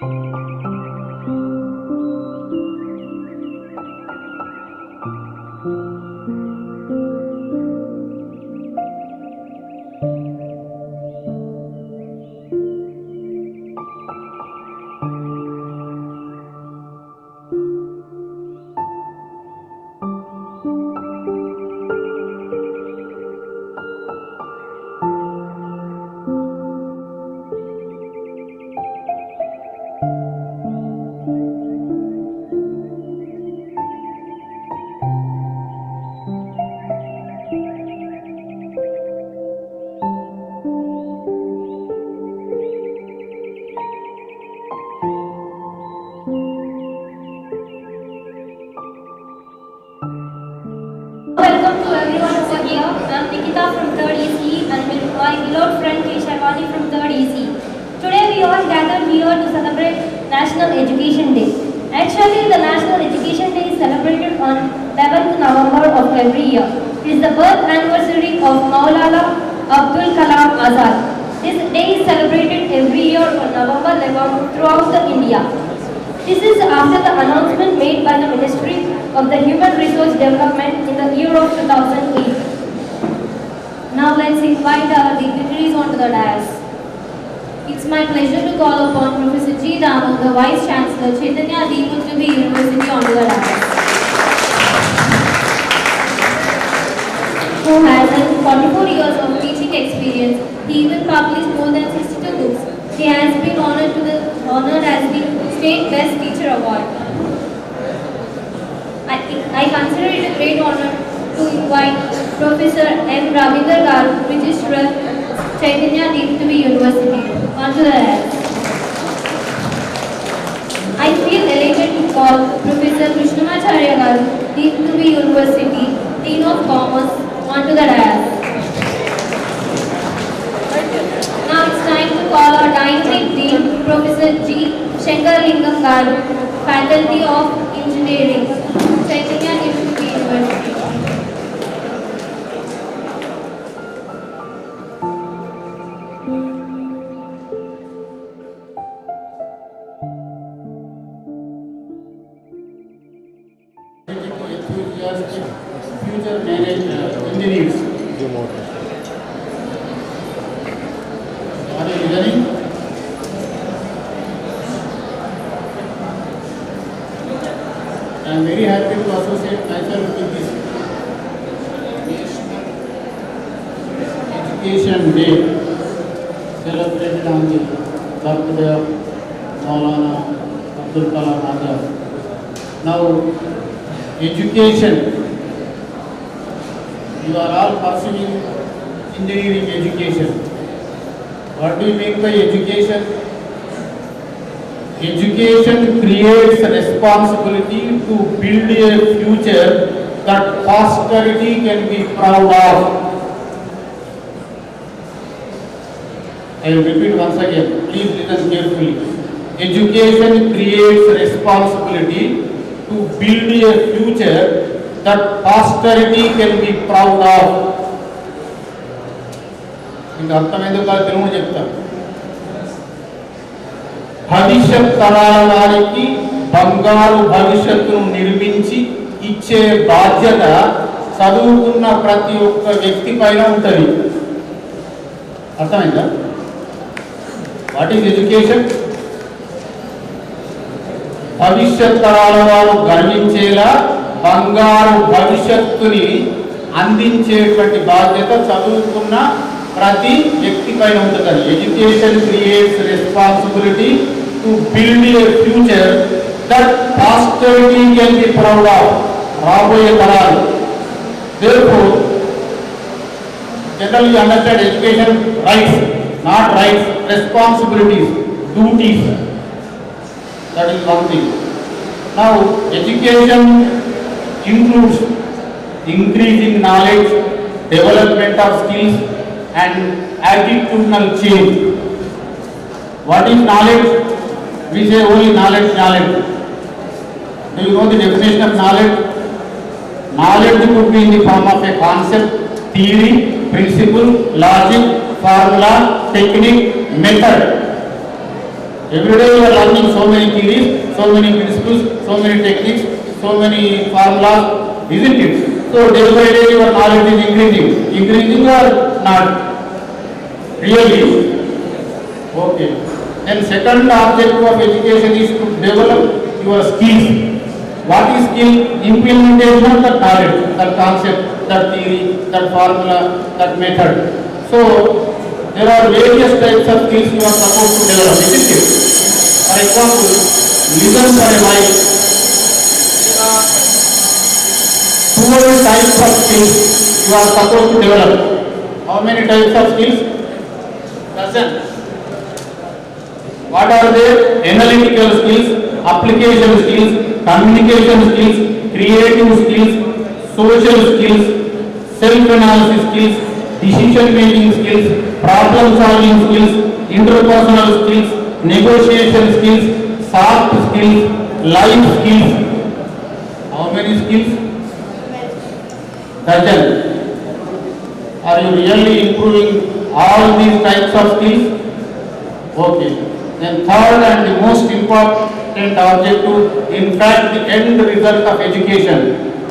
Welcome to everyone over here. I am Nikita from 3rd EC and with my beloved friend K. Sharwani from 3rd EC. Today we all gathered here to celebrate National Education Day. Actually, the National Education Day is celebrated on 11th November of every year. It is the birth anniversary of Maulana Abdul Kalam Azad. This day is celebrated every year on November 11th throughout the India. This is after the announcement made by the Ministry of the Human Resource Development in the year of 2008. Now let's invite our dignitaries onto the dais. It's my pleasure to call upon Professor G. Damu, the Vice Chancellor, Chaitanya Deepmuthubi University onto the dais, who has 44 years of teaching experience. He even published more than 62 books. He has been honored as the State Best Teacher Award. I consider it a great honor to invite Professor M. Ravindra Garu, Registrar, Chaitanya Deepmuthubi University, onto the dais. I feel elated to call Professor Krishnamacharya Garu, Deepmuthubi University, Dean of Commerce, onto the dais. Now it's time to call our dynamic Dean, Professor G. Shankaralingam Garu, Faculty of Engineering, Chaitanya Deepmuthubi University. Future engineers. Are you listening? I am very happy to associate myself with this Education Day celebrated on the birthday of Maulana Abdul Kalam Azad. Now, education. You are all pursuing engineering education. What do you mean by education? Education creates a responsibility to build a future that posterity can be proud of. I will repeat once again. Please listen carefully. Education creates a responsibility to build a future that posterity can be proud of. ఇంకా అర్థమైందో కాదు తెలుగు చెప్తాను. భవిష్యత్ తరాల వారికి బంగారు భవిష్యత్తును నిర్మించి ఇచ్చే బాధ్యత చదువుకున్న ప్రతి ఒక్క వ్యక్తి పైన ఉంటుంది. అర్థమైందా? What is education? భవిష్యత్ తరాల వారు గర్వించేలా బంగారు భవిష్యత్తుని అందించేటువంటి బాధ్యత చదువుకున్న ప్రతి వ్యక్తి పైన ఉంటుంది. Education creates responsibility to build a future that posterity can be proud of. రాబోయే తరాలు. Therefore, generally understand education rights, not rights, responsibilities, duties. That is one thing. Now, education includes increasing knowledge, development of skills, and attitudinal change. What is knowledge? We say only knowledge, knowledge. Do you know the definition of knowledge? Knowledge could be in the form of a concept, theory, principle, logic, formula, technique, method. Every day you are learning so many theories, so many principles, so many techniques, so many formulas, isn't it? So day by day your knowledge is increasing or not? Really? Okay. Then second objective of education is to develop your skills. What is skill? Implementation of that knowledge, that concept, that theory, that formula, that method. So there are various types of skills you are supposed to develop, isn't it? For example, listen for a while. There are 12 types of skills you are supposed to develop. How many types of skills? Dozen. What are they? Analytical skills, application skills, communication skills, creative skills, social skills, self-analysis skills, decision-making skills, problem-solving skills, interpersonal skills, negotiation skills, soft skills, life skills. How many skills? Dozen. Are you really improving all these types of skills? Okay. Then third and the most important objective, in fact the end result of education,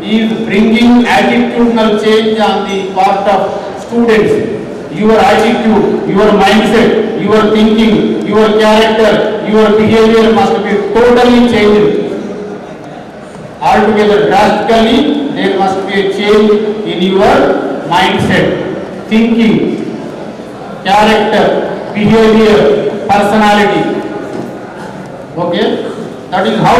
is bringing attitudinal change on the part of students. Your attitude, your mindset, your thinking, your character, your behavior must be totally changed. Altogether drastically, there must be a change in your mindset, thinking, character, behavior, personality. Okay? That is how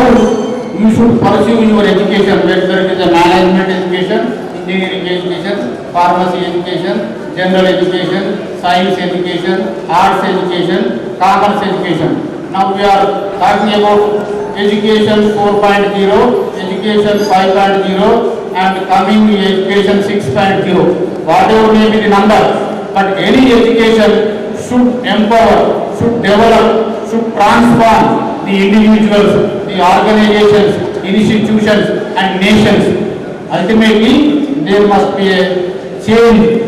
you should pursue your education, whether it is a management education, engineering education, pharmacy education, general education, science education, arts education, commerce education. Now we are talking about education 4.0, education 5.0 and coming education 6.0. Whatever may be the number, but any education should empower, should develop, should transform the individuals, the organizations, institutions and nations. Ultimately, there must be a change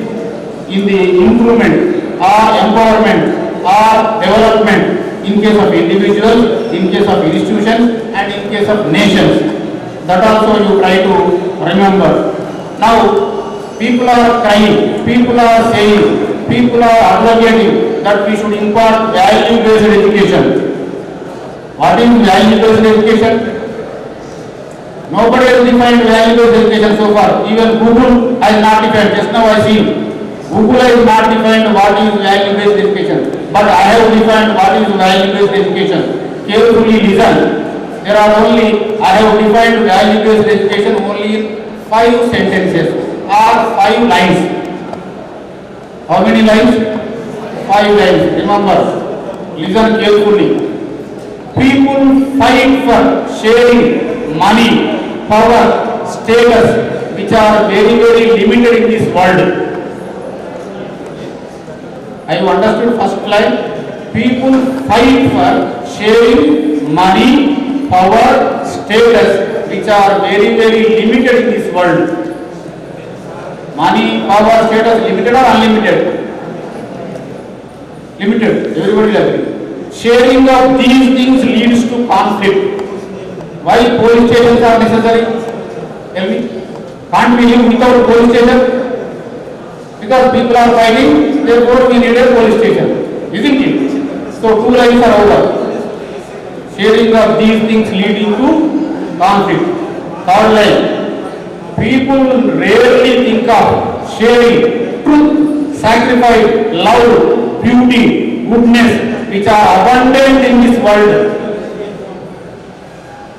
in the improvement or empowerment or development in case of individuals, in case of institutions and in case of nations. That also you try to remember. Now, people are crying, people are saying, people are advocating that we should impart value-based education. What is value-based education? Nobody has defined value-based education so far. Even Google has not defined. Just now I see Google has not defined what is value-based education. But I have defined what is value-based education. Carefully listen. There are only, I have defined value-based education only in 5 sentences or 5 lines. How many lines? 5 lines. Remember, listen carefully. People fight for sharing money, power, status, which are very, very limited in this world. I have understood first line. People fight for sharing money, power, status, which are very, very limited in this world. Money, power, status, limited or unlimited? Limited. Everybody will agree. Sharing of these things leads to conflict. Why police stations are necessary? Tell me. Can't we live without police station? Because people are fighting, therefore we need a police station. Isn't it? So 2 lines are over. Sharing of these things leading to conflict. Third line. People rarely think of sharing truth, sacrifice, love, beauty, goodness, which are abundant in this world.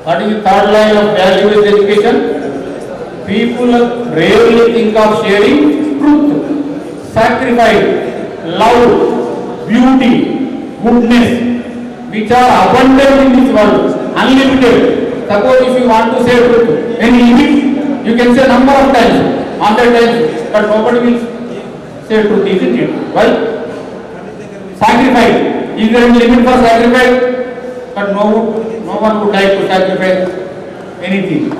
What is the third line of value-based education? People rarely think of sharing truth, sacrifice, love, beauty, goodness, which are abundant in this world, unlimited. Suppose if you want to say truth, any limit, you can say number of times, 100 times, but nobody will say truth, isn't it? Why? Sacrifice. Is there any limit for sacrifice? But no one would like to sacrifice anything.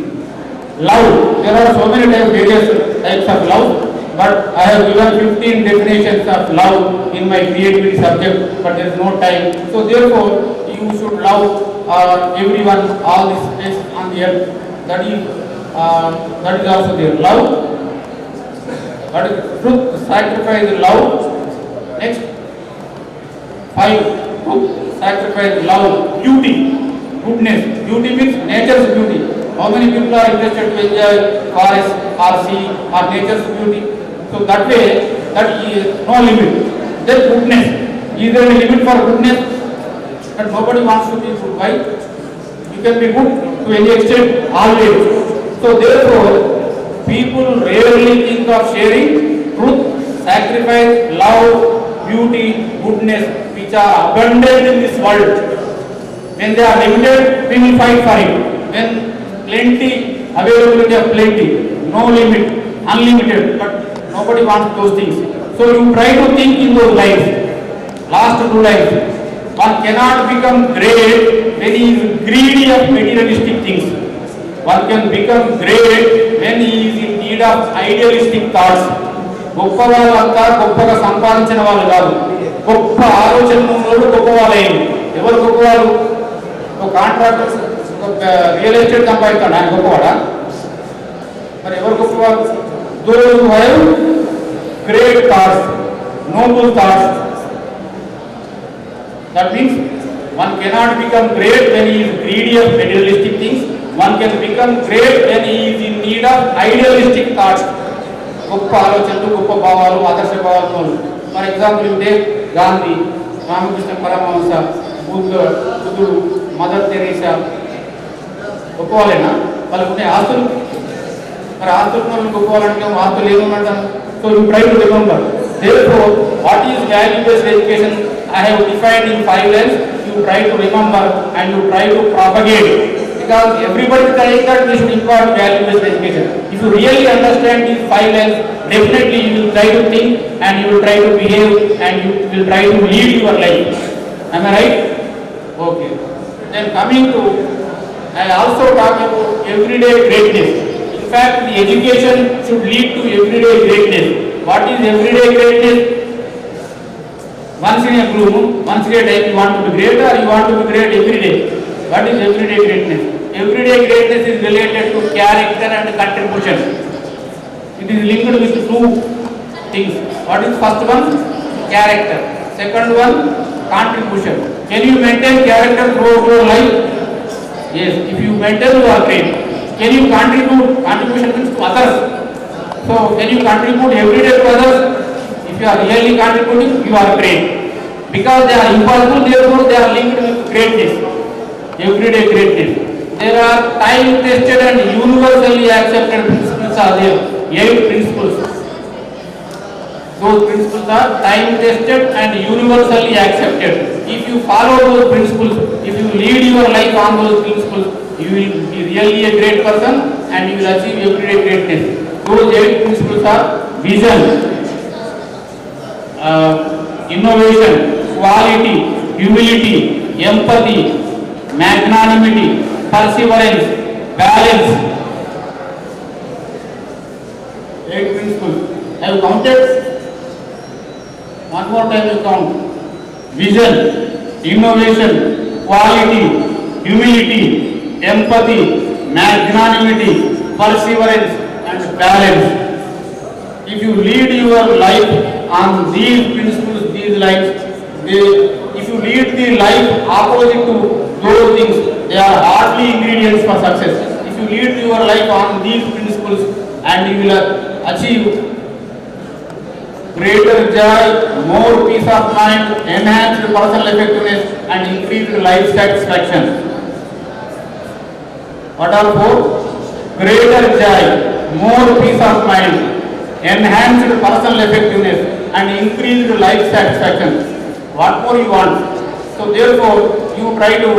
Love. There are so many various types of love, but I have given 15 definitions of love in my creativity subject, but there is no time. So therefore, you should love everyone, all this place on the earth. That is also there. Love. What is truth? Sacrifice, love. Next. 5. Truth, sacrifice, love, beauty, goodness. Beauty means nature's beauty. How many people are interested to enjoy forest or sea or nature's beauty? So that way, that is no limit. Then goodness. Is there a limit for goodness? But nobody wants to be good. Why? You can be good to any extent always. So therefore, people rarely think of sharing truth, sacrifice, love, beauty, goodness, which are abundant in this world. When they are limited, we will fight for it. When plenty, availability of plenty, no limit, unlimited, but nobody wants those things. So you try to think in those lines, last 2 lines. One cannot become great when he is greedy of materialistic things. One can become great when he is in need of idealistic thoughts. గొప్ప వాళ్ళంతా గొప్పగా సంపాదించిన వాళ్ళు కాదు, గొప్ప ఆలోచన ఉన్నోడు గొప్ప వాళ్ళైంది. ఎవరు గొప్పవాళ్ళు? ఒక కాంట్రాక్టర్ ఒక రియల్ ఎస్టేట్ సంపాదిస్తాడు, ఆయన గొప్పవాడా? మరి ఎవరు గొప్పవాళ్ళు? those who have great thoughts, noble thoughts. That means one cannot become great when he is greedy of materialistic things. One can become great when he is in need of idealistic thoughts. గొప్ప ఆలోచనలు, గొప్ప భావాలు, ఆదర్శ భావాలు. For example ఉంటే గాంధీ, రామకృష్ణ పరమహంస, బుద్ధుడు, mother Teresa గొప్ప వాళ్ళేనా? వాళ్ళకు ఉండే ఆస్తులు, మరి ఆస్తులు మనం గొప్ప వాళ్ళంటే ఆస్తులు ఏమన్నాం? So you try to remember. Therefore, what is value-based education? I have defined in 5 lines. You try to remember and you try to propagate. Because everybody is saying that we should impart value-based education. If you really understand these 5 lines, definitely you will try to think and you will try to behave and you will try to lead your life. Am I right? Okay. Then coming to, I also talk about everyday greatness. In fact, the education should lead to everyday greatness. What is everyday greatness? Once in a blue moon, once in a day you want to be great or you want to be great every day? What is everyday greatness? Everyday greatness is related to character and contribution. It is linked with 2 things. What is first one? Character. Second one? Contribution. Can you maintain character throughout your life? Yes. If you maintain, you are great. Can you contribute? Contribution means to others. So can you contribute every day to others? If you are really contributing, you are great. Because they are impossible, therefore they are linked with greatness. Everyday greatness. There are time-tested and universally accepted principles are there. 8 principles. Those principles are time-tested and universally accepted. If you follow those principles, if you lead your life on those principles, you will be really a great person and you will achieve everyday greatness. Those 8 principles are vision, innovation, quality, humility, empathy, magnanimity, perseverance, balance. 8 principles. Have you counted? One more time you count. Vision, innovation, quality, humility, empathy, magnanimity, perseverance and balance. If you lead your life on these principles, these lines, if you lead the life opposite to those things, they are hardly ingredients for success. If you lead your life on these principles and you will achieve greater joy, more peace of mind, enhanced personal effectiveness and increased life satisfaction. What are 4? Greater joy, more peace of mind, enhanced personal effectiveness and increased life satisfaction. What more you want? So therefore, you try to,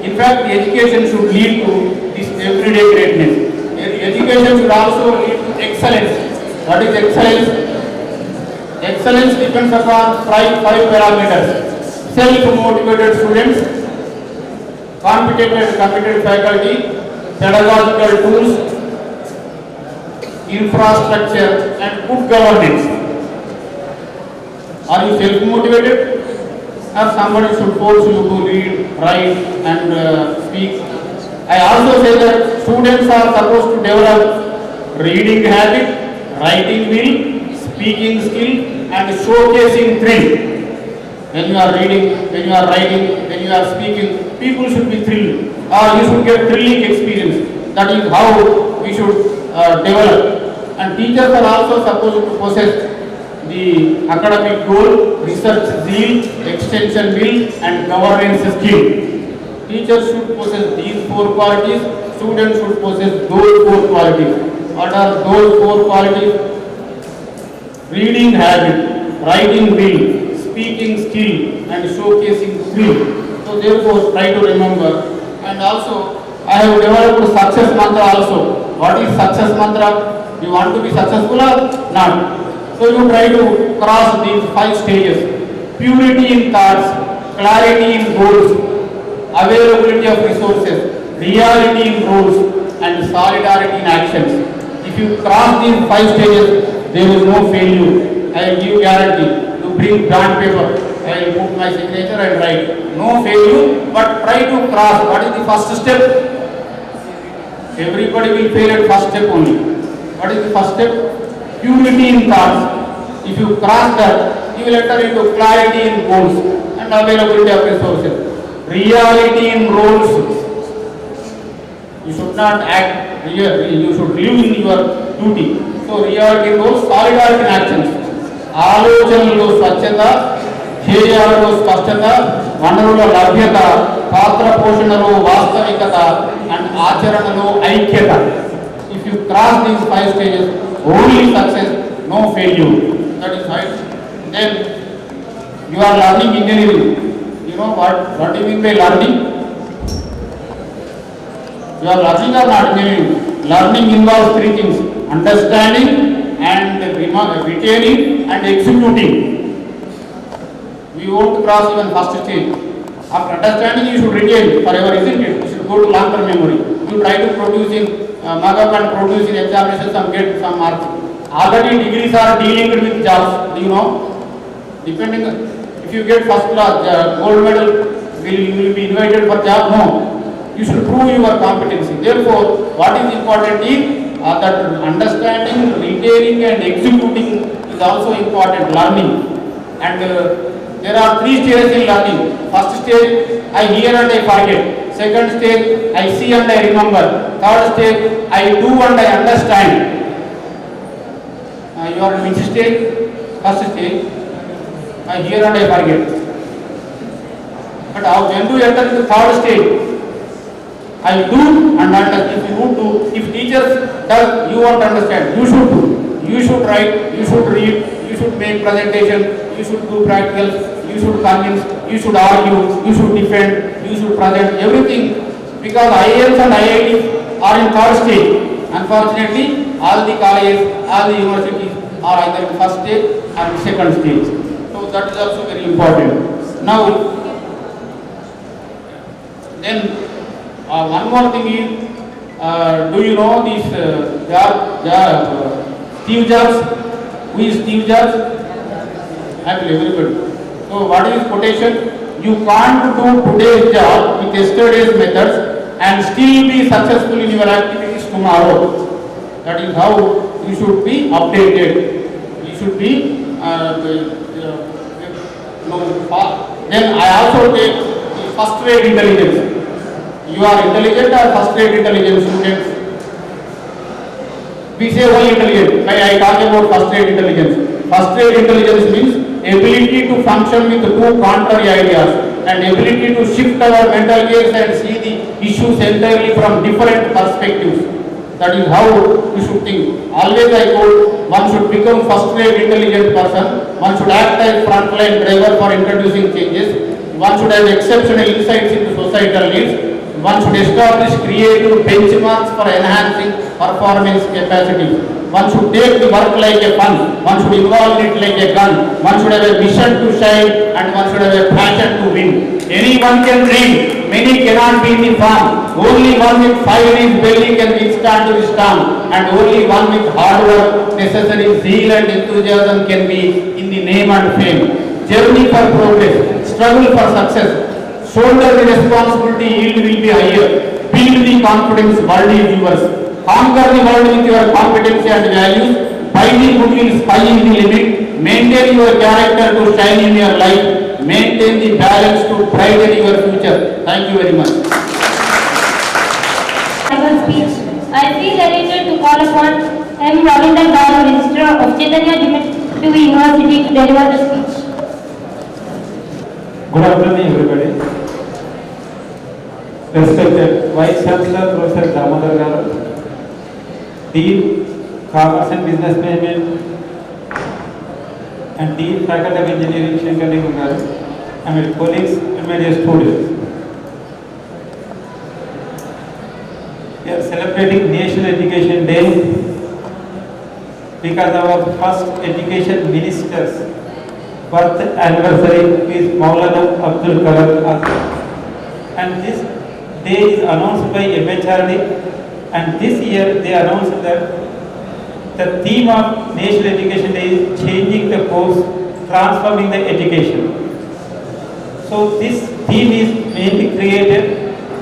in fact, the education should lead to this everyday greatness. Education should also lead to excellence. What is excellence? Excellence depends upon 5 parameters. Self-motivated students, competent and competent faculty, pedagogical tools, infrastructure, and good governance. Are you self-motivated? Or somebody should force you to read, write, and speak? I also say that students are supposed to develop reading habit, writing will, speaking skill, and showcasing thrill. When you are reading, when you are writing, when you are speaking, people should be thrilled, or you should get thrilling experience. That is how we should develop. And teachers are also supposed to possess the academic goal, research zeal, extension will, and governance skill. Teachers should possess these 4 qualities. Students should possess those 4 qualities. What are those 4 qualities? Reading habit, writing will, speaking skill, and showcasing skill. So therefore, try to remember. And also, I have developed success mantra also. What is success mantra? You want to be successful or not? So you try to cross these 5 stages. Purity in thoughts, clarity in goals, availability of resources, reality in roles, and solidarity in actions. If you cross these 5 stages, there is no failure. I will give guarantee. Bring blank paper, I will put my signature and write. No failure, but try to cross. What is the first step? Everybody will fail at first step only. What is the first step? Purity in thoughts. If you cross that, you will enter into clarity in goals and availability of resources. Reality in roles. You should not act real, you should live in your duty. So reality in roles, solidarity in actions. ఆలోచనలో స్వచ్ఛత, ధ్యేయాలలో స్పష్టత, వనరుల లభ్యత, పాత్ర పోషణలో వాస్తవికత, and ఆచరణలో ఐక్యత. If you cross these 5 stages, only success, no failure. That is right. Then you are learning engineering. You know what do you mean by learning? You are learning or not engineering? Learning involves 3 things: understanding, and retaining, and executing. We won't cross even first stage. After understanding, you should retain forever, isn't it? You should go to long-term memory. You try to produce in mug-up and produce in examinations and get some marks. Already degrees are dealing with jobs. Do you know? Depending, if you get first class gold medal, you will be invited for job? No. You should prove your competency. Therefore, what is important is that understanding, retaining, and executing is also important. Learning, and there are 3 stages in learning. First stage, I hear and I forget. Second stage, I see and I remember. Third stage, I do and I understand. You are in which stage? First stage, I hear and I forget. But when do you enter into third stage? I do and understand. If you do, if teachers does, you won't understand. You should do. You should write. You should read. You should make presentation. You should do practicals. You should convince. You should argue. You should defend. You should present everything. Because IIMs and IITs are in third stage. Unfortunately, all the colleges, all the universities are either in first stage or second stage. So that is also very important. Now, then. One more thing is, do you know this Steve Jobs? Who is Steve Jobs? Everybody. So what is his quotation? You can't do today's job with yesterday's methods and still be successful in your activities tomorrow. That is how you should be updated. You should be then I also take first rate intelligence. You are intelligent or first rate intelligent students? We say only intelligent. I talk about first rate intelligence. First rate intelligence means ability to function with 2 contrary ideas and ability to shift our mental gaze and see the issues entirely from different perspectives. That is how you should think. Always I told, one should become first rate intelligent person. One should act as frontline driver for introducing changes. One should have exceptional insights into societal needs. One should establish creative benchmarks for enhancing performance capacity. One should take the work like a fun. One should involve it like a gun. One should have a mission to shine and one should have a passion to win. Anyone can dream, many cannot be in the farm. Only one with fire in his belly can withstand to the storm, and only one with hard work, necessary zeal and enthusiasm can be in the name and fame. Journey for progress, struggle for success, shoulder the responsibility, yield will be higher. Build the confidence, world is yours. Conquer the world with your competency and values. By the goodwill, sky is the limit. Maintain your character to shine in your life. Maintain the balance to brighten your future. Thank you very much. Final speech. I feel elated to call upon M. Ravindra Garu, Registrar of Chaitanya Dimitri University, to deliver the speech. Good afternoon, everybody. Respected Vice Chancellor Professor Damodar Garu, Dean Commerce and Business Management, and Dean Faculty of Engineering Shankar Nigam Garu, and my colleagues and my dear students. We are celebrating National Education Day because our first education minister's birth anniversary is Maulana Abdul Kalam Azad. And this day is announced by MHRD, and this year they announced that the theme of National Education Day is changing the course, transforming the education. So this theme is mainly created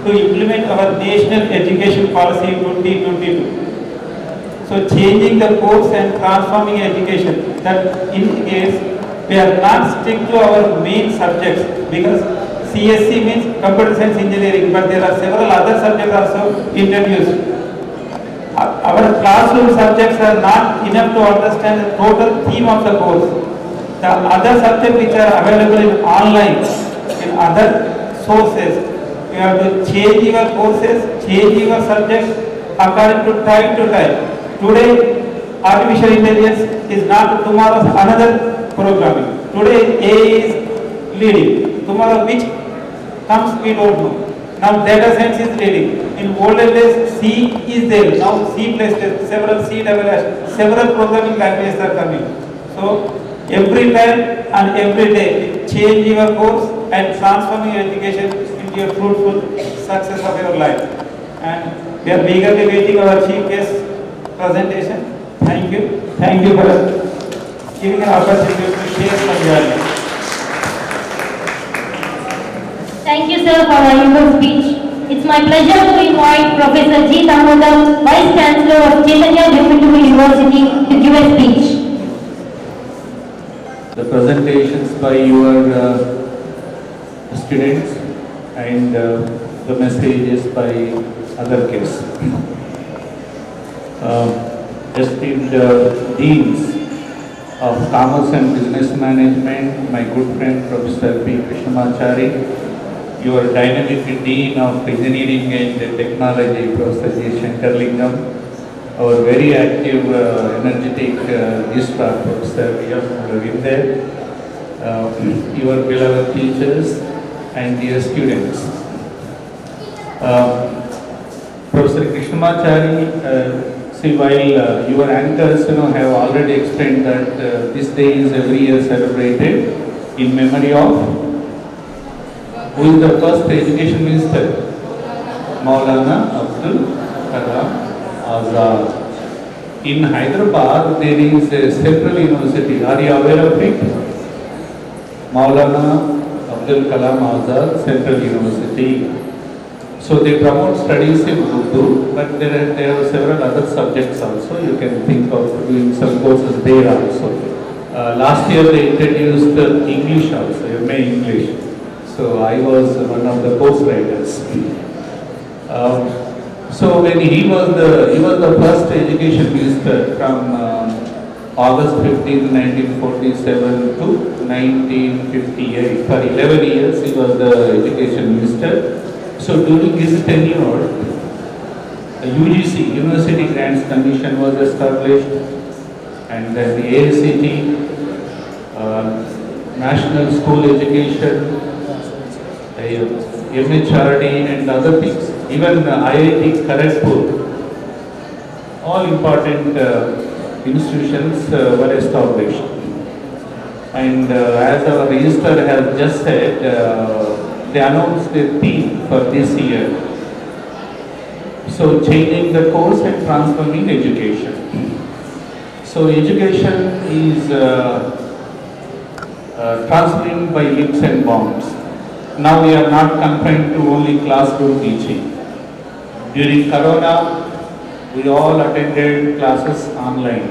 to implement our National Education Policy 2022. So changing the course and transforming education, that indicates we are not strict to our main subjects, because CSC means Computer Science Engineering, but there are several other subjects also introduced. Our classroom subjects are not enough to understand the total theme of the course. The other subjects which are available in online, in other sources, you have to change your courses, change your subjects according to time to time. Today, artificial intelligence is not tomorrow's another programming. Today, AI is leading. Tomorrow, which comes, we don't know. Now, data science is leading. In olden days, C is there. Now, C++, several C++, several programming languages are coming. So, every time and every day, change your course and transform your education into a fruitful success of your life. And we are eagerly waiting our chief guest presentation. Thank you. Thank you for giving an opportunity to share some value. Thank you, sir, for a wonderful speech. It's my pleasure to invite Professor G. Damodar, Vice Chancellor of Chaitanya Dimitri University, to give a speech. The presentations by your students and the messages by other guests. Esteemed Deans of Commerce and Business Management, my good friend Professor P. Krishnamachari, your dynamic Dean of Engineering and Technology, Professor G. Shankarlingam, our very active, energetic Registrar, Professor V. Ravinder, your beloved teachers and dear students. Professor Krishnamachari, see, while your anchors have already explained that this day is every year celebrated in memory of who is the first education minister? Maulana Abdul Kalam Azad. In Hyderabad, there is a Central University. Are you aware of it? Maulana Abdul Kalam Azad Central University. So they promote studies in Urdu, but there are several other subjects also. You can think of doing some courses there also. Last year they introduced English also, MA English. So I was one of the course writers. So when he was the first education minister from August 15, 1947 to 1958. For 11 years he was the education minister. So during his tenure, the UGC, University Grants Commission, was established, and then the AICT, National School Education, MHRD and other things, even IIT Kharagpur, all important institutions were established. And as our registrar has just said, they announced their theme for this year. So changing the course and transforming education. So education is transformed by leaps and bounds. Now we are not confined to only classroom teaching. During Corona, we all attended classes online,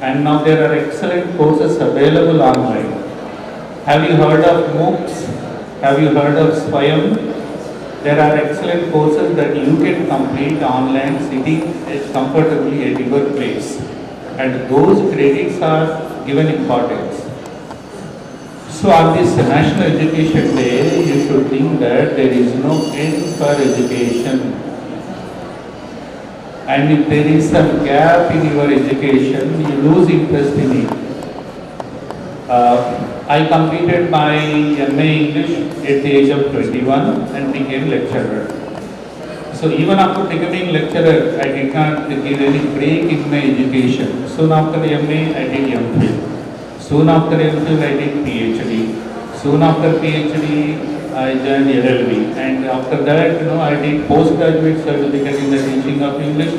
and now there are excellent courses available online. Have you heard of MOOCs? Have you heard of Swayam? There are excellent courses that you can complete online sitting comfortably at your place, and those credits are given importance. So on this National Education Day, you should think that there is no end for education. And if there is some gap in your education, you lose interest in it. I completed my MA English at the age of 21 and became lecturer. So even after becoming lecturer, I did not give any break in my education. Soon after MA, I did MPhil. Soon after MPhil, I did PhD. Soon after PhD, I joined LLB. And after that, I did postgraduate certificate in the teaching of English.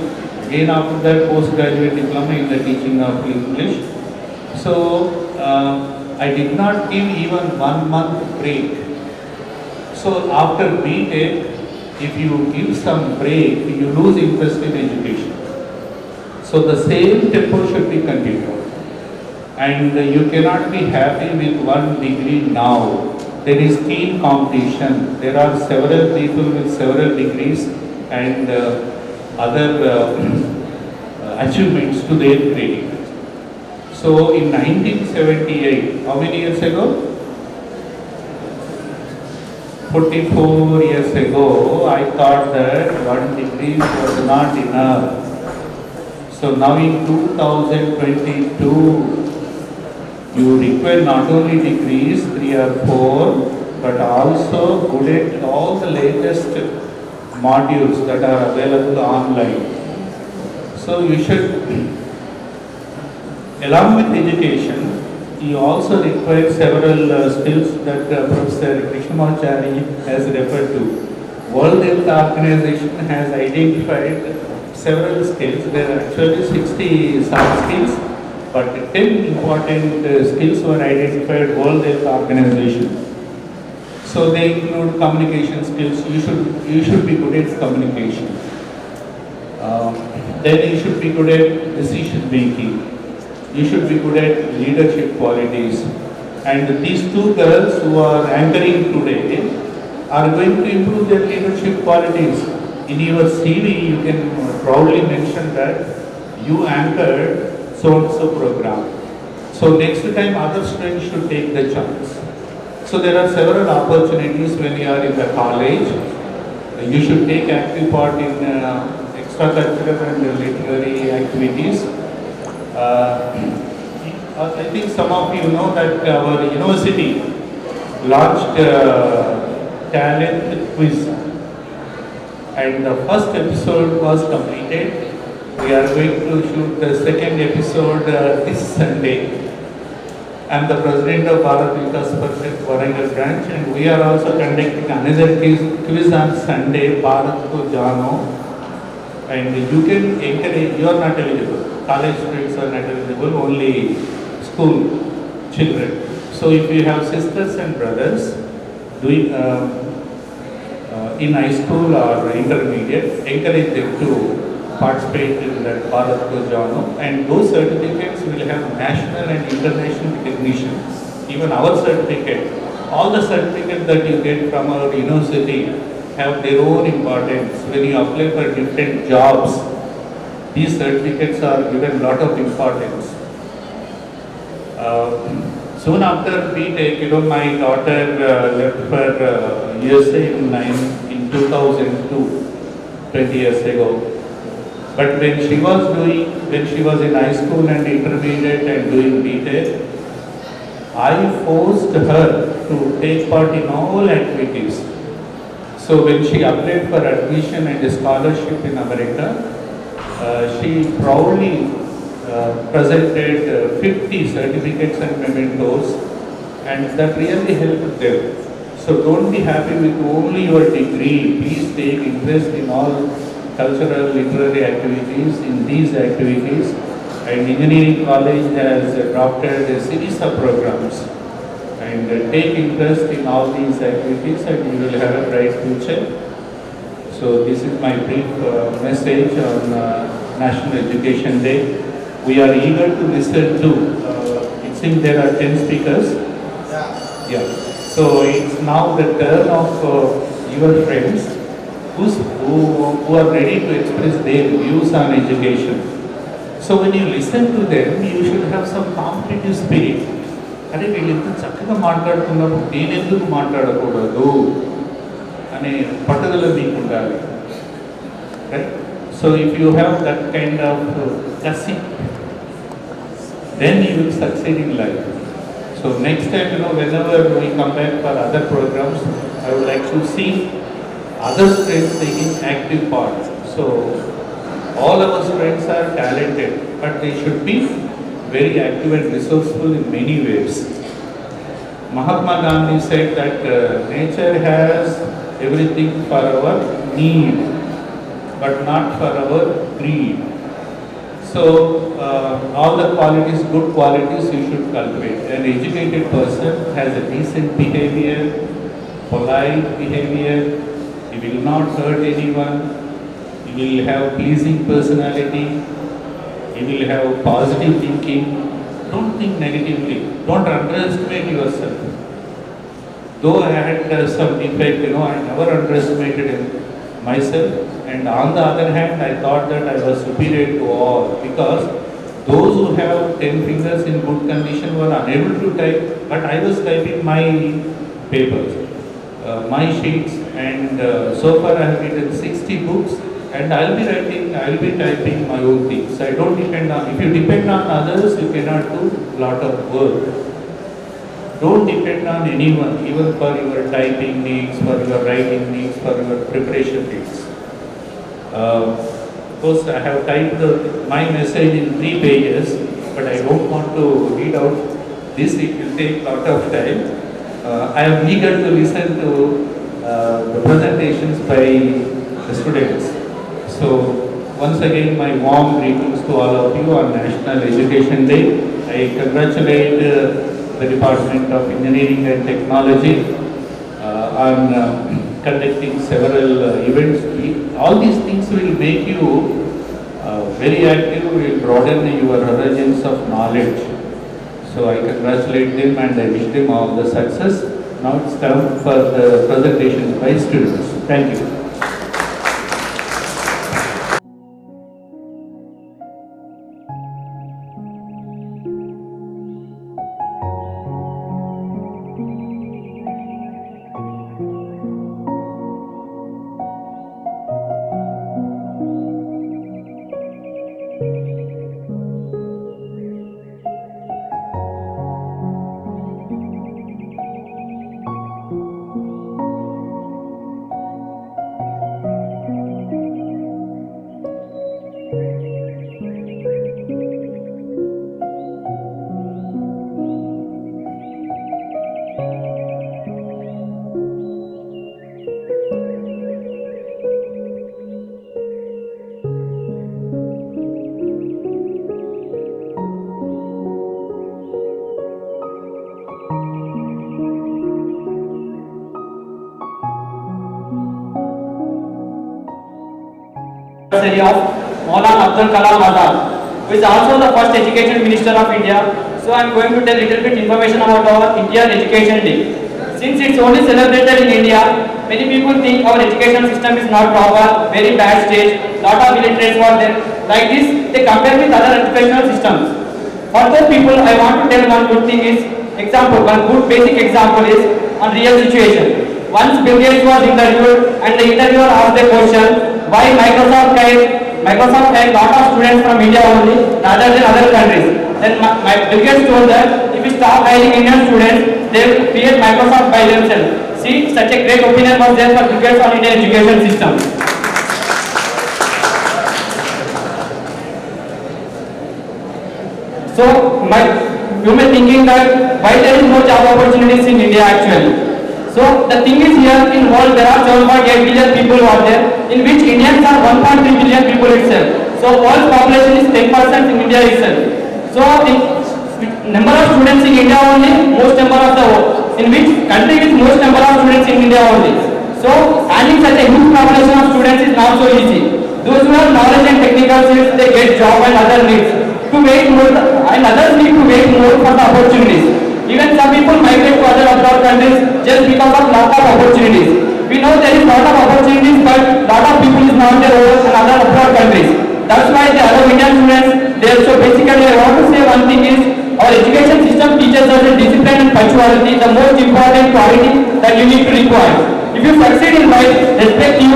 Again after that, postgraduate diploma in the teaching of English. So I did not give even 1 month break. So after BTech, if you give some break, you lose interest in education. So the same tempo should be continued. And you cannot be happy with 1 degree now. There is keen competition. There are several people with several degrees and other achievements to their credit. So in 1978, how many years ago? 44 years ago, I thought that 1 degree was not enough. So now in 2022, you require not only degrees, 3 or 4, but also good at all the latest modules that are available online. So you should, along with education, you also require several skills that Professor Krishnamachari has referred to. World Health Organization has identified several skills. There are actually 60 soft skills, but 10 important skills were identified World Health Organization. So they include communication skills. You should be good at communication. Then you should be good at decision making. You should be good at leadership qualities. And these 2 girls who are anchoring today are going to improve their leadership qualities. In your CV, you can proudly mention that you anchored so-and-so program. So next time other students should take the chance. So there are several opportunities when you are in the college. You should take active part in extracurricular and literary activities. I think some of you know that our university launched talent quiz, and the first episode was completed. We are going to shoot the second episode this Sunday. I am the president of Bharat Vikas Parishad Warangal branch, and we are also conducting another quiz on Sunday, Bharat Ko Jano. And you can encourage, you are not eligible. College students are not eligible, only school children. So if you have sisters and brothers doing in high school or intermediate, encourage them to participate in that Bharat Ko Jano, and those certificates will have national and international recognition. Even our certificate, all the certificates that you get from our university have their own importance. When you apply for different jobs, these certificates are given a lot of importance. Soon after BTech, my daughter left for USA in 2002, 20 years ago. But when she was in high school and intermediate and doing BTech, I forced her to take part in all activities. So when she applied for admission and a scholarship in America, she proudly presented 50 certificates and mementos, and that really helped them. So don't be happy with only your degree. Please take interest in all cultural, literary activities, in these activities. And engineering college has adopted a series of programs. And take interest in all these activities and you will have a bright future. So this is my brief message on National Education Day. We are eager to listen to, it seems there are 10 speakers. Yeah. So it's now the turn of your friends who are ready to express their views on education. So when you listen to them, you should have some competitive spirit. అరే వీళ్ళెంత చక్కగా మాట్లాడుతున్నారు, నేనెందుకు మాట్లాడకూడదు అనే పట్టుదల మీకు ఉండాలి. Right? So if you have that kind of gussy, then you will succeed in life. So next time, whenever we come back for other programs, I would like to see other students taking active part. So all our students are talented, but they should be very active and resourceful in many ways. Mahatma Gandhi said that nature has everything for our need, but not for our greed. So all the qualities, good qualities you should cultivate. An educated person has a decent behavior, polite behavior, he will not hurt anyone, he will have pleasing personality, he will have positive thinking. Don't think negatively, don't underestimate yourself. Though I had some defect, I never underestimated myself. And on the other hand, I thought that I was superior to all, because those who have 10 fingers in good condition were unable to type, but I was typing my papers, my sheets, and so far I have written 60 books, and I'll be typing my own things. I don't depend on, if you depend on others, you cannot do lot of work. Don't depend on anyone, even for your typing needs, for your writing needs, for your preparation needs. Of course, I have typed my message in 3 pages, but I don't want to read out this, it will take a lot of time. I am eager to listen to the presentations by the students. So, once again, my warm greetings to all of you on National Education Day. I congratulate the Department of Engineering and Technology on conducting several events. All these things will make you very active, will broaden your horizons of knowledge. So I congratulate them and I wish them all the success. Now it's time for the presentations by students. Thank you. Anniversary of Maulana Abdul Kalam Azad, who is also the first Education Minister of India. So I am going to tell little bit information about our Indian Education Day. Since it's only celebrated in India, many people think our education system is not proper, very bad stage, lot of illiterates were there. Like this, they compare with other educational systems. For those people, I want to tell one good thing is, one good basic example is on real situation. Once Bill Gates was interviewed and the interviewer asked the question, why Microsoft had lot of students from India only rather than other countries. Then Bill Gates told that if we stop hiring Indian students, they will create Microsoft by themselves. See, such a great opinion was there for Bill Gates on Indian education system. So you may thinking that why there is no job opportunities in India actually. So the thing is here in world there are 7.8 billion people who are there, in which Indians are 1.3 billion people itself. So world population is 10% in India itself. So in number of students in India only, most number of the world. In which country with most number of students in India only. So handling such a huge population of students is not so easy. Those who have knowledge and technical skills, they get job and other needs. To wait more, and others need to wait more for the opportunities. Even some people migrate to other abroad countries just because of lack of opportunities. We know there is lot of opportunities, but lot of people is not there over in other abroad countries. That's why the other Indian students there. So basically, I want to say one thing is our education system teaches us a discipline and punctuality, the most important quality that you need to require. If you succeed in life, respect you.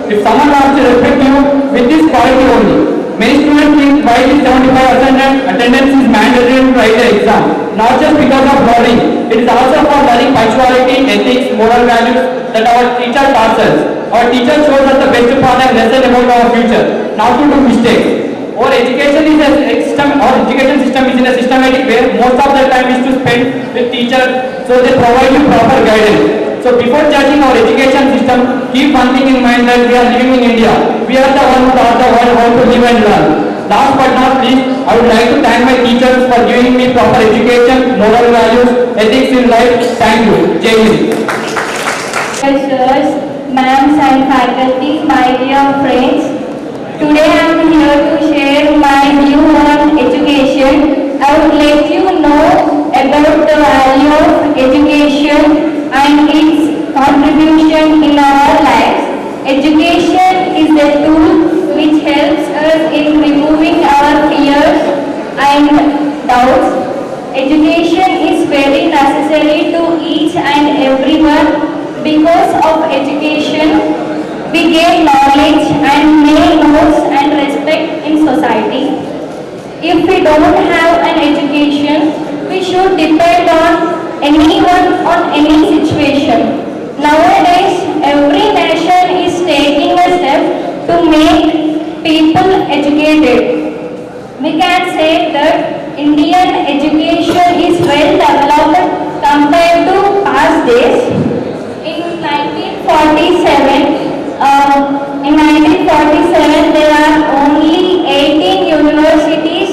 If someone wants to respect you with this quality only. Many students think why is 75% attendance is mandatory to write the exam. Not just because of learning. It is also for learning punctuality, ethics, moral values that our teacher taught us. Our teacher shows us the best part and lesson about our future, not to do mistakes. Our education is a system. Our education system is in a systematic way. Most of the time is to spend with teachers, so they provide you proper guidance. So before judging our education system, keep one thing in mind that we are living in India. We are the one who taught the world how to live and learn. Last but not least, I would like to thank my teachers for giving me proper education, moral values, ethics in life. Thank you. Jai Hind. Professors, ma'ams and faculty, my dear friends. Today I am here to share my view on education. I would let you know about the value of education and its contribution in our lives. Education is a tool which helps us in removing our fears and doubts. Education is very necessary to each and everyone. Because of education, we gain knowledge and make notes and respect in society. If we don't have an education, we should depend on anyone on any situation. Nowadays, every nation is taking a step to make people educated. We can say that Indian education is well developed compared to past days. In 1947, there are only 18 universities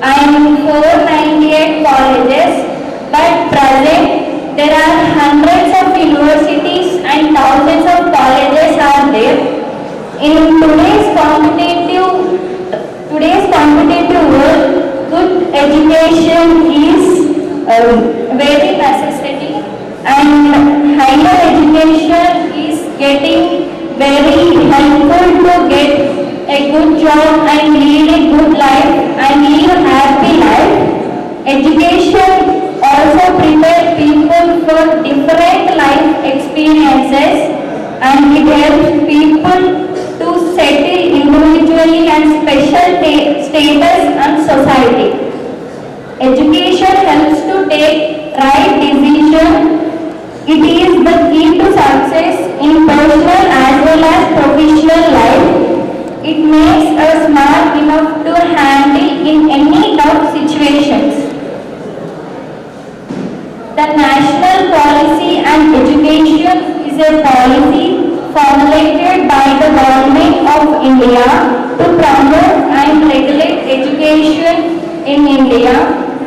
and 498 colleges, but present there are hundreds of universities and thousands of colleges are there. In today's competitive world, good education is very necessary, and higher education is getting very helpful to get a good job and lead a good life and live a happy life. Education also prepares people for different life experiences, and it helps people to settle individually and special status and society. Education helps to take right decision. It is the key to success in personal as well as professional life. It makes us smart enough to handle in any tough situations. The national policy and education is a policy formulated by the Government of India to promote and regulate education in India.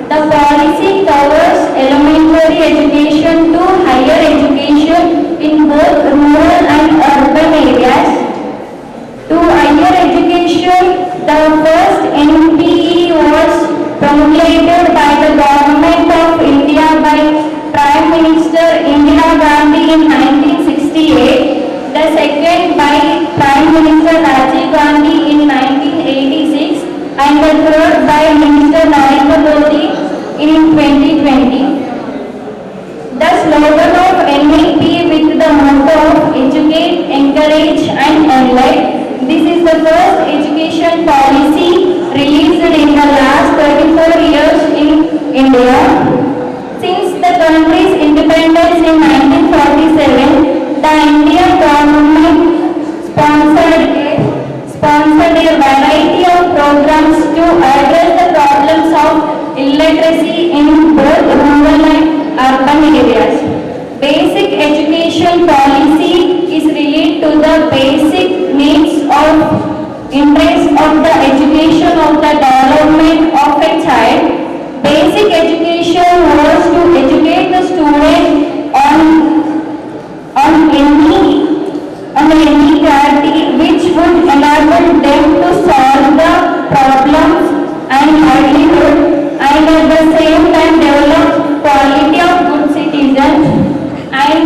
The policy covers elementary education to higher education in both rural and urban areas. To higher education, the first NPE was promulgated by the Government of India by Prime Minister Indira Gandhi in 1968, the second by Prime Minister Rajiv Gandhi in 1986, and the third by Minister Narendra Modi in 2020. The slogan of NEP with the motto of educate, encourage and enlighten. This is the first education policy released in the last 34 years in India. Since the country's independence in 1947, the Indian government sponsored a variety of programs to address the problems of illiteracy in both rural and urban areas. Basic education policy is related to the basic needs of interest of the education of the development of a child. Basic education was to educate the student on any clarity which would enable them to solve the problems and livelihood and at the same time develop quality of good citizens. And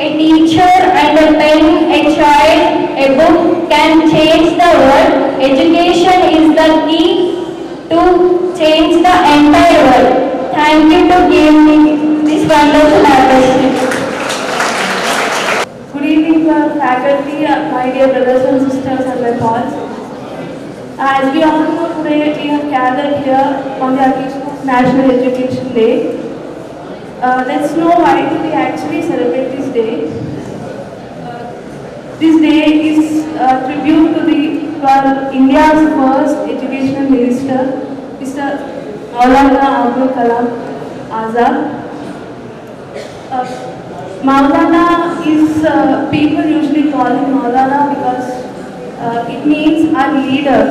a teacher and a pen, a child, a book can change the world. Education is the key to change the entire world. Thank you to give me this wonderful opportunity. Good evening to our faculty, my dear brothers and sisters and my pals. As we all know, today we have gathered here on the occasion of National Education Day. Let's know why do we actually celebrate this day. This day is a tribute to India's first educational minister, Mr. Maulana Abdul Kalam Azad. Maulana is, people usually call him Maulana because it means our leader,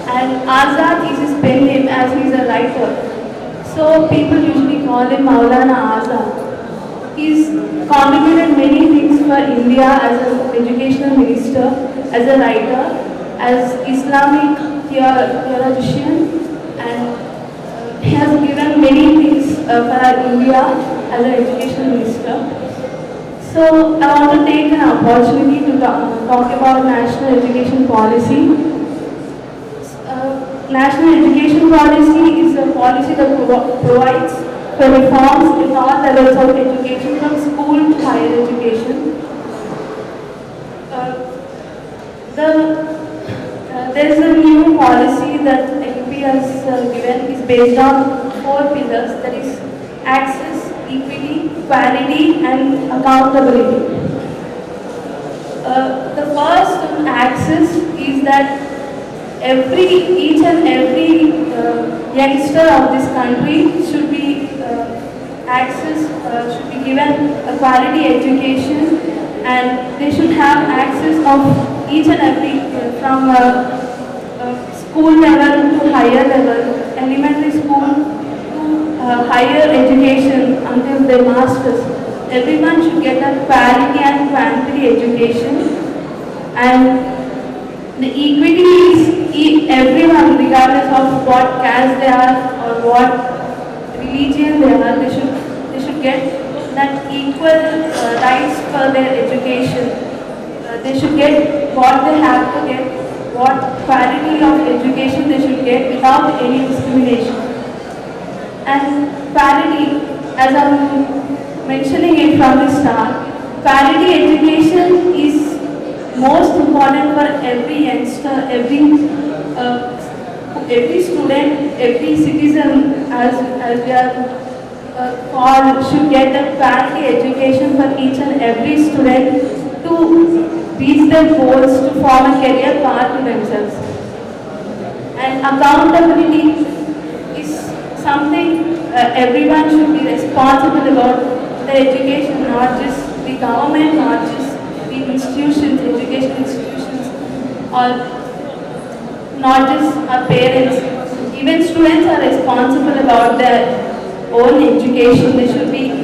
and Azad is his pen name as he is a writer. So people usually call him Maulana Azad. He's contributed many things for India as an educational minister, as a writer, as Islamic theologian, and he has given many things for our India as an education minister. So I want to take an opportunity to talk about national education policy. National education policy is a policy that provides for reforms in all levels of education from school to higher education. There is a new policy that NP has given is based on 4 pillars, that is access, equity, quality and accountability. The first on access is that each and every youngster of this country should be should be given a quality education, and they should have access of each and every from school level to higher level, elementary school to higher education until their masters. Everyone should get a quality and quantity education, and the equity is everyone, regardless of what caste they are or what religion they are, they should get that equal rights for their education. They should get what they have to get, what quality of education they should get without any discrimination. And quality, as I'm mentioning it from the start, quality education is most important for every youngster, every student, every citizen, as we are called, should get a quality education for each and every student to reach their goals, to form a career path to themselves. And accountability is something everyone should be responsible about the education, not just the government, not just the institutions, education institutions, or not just our parents. Even students are responsible about their own education. They should be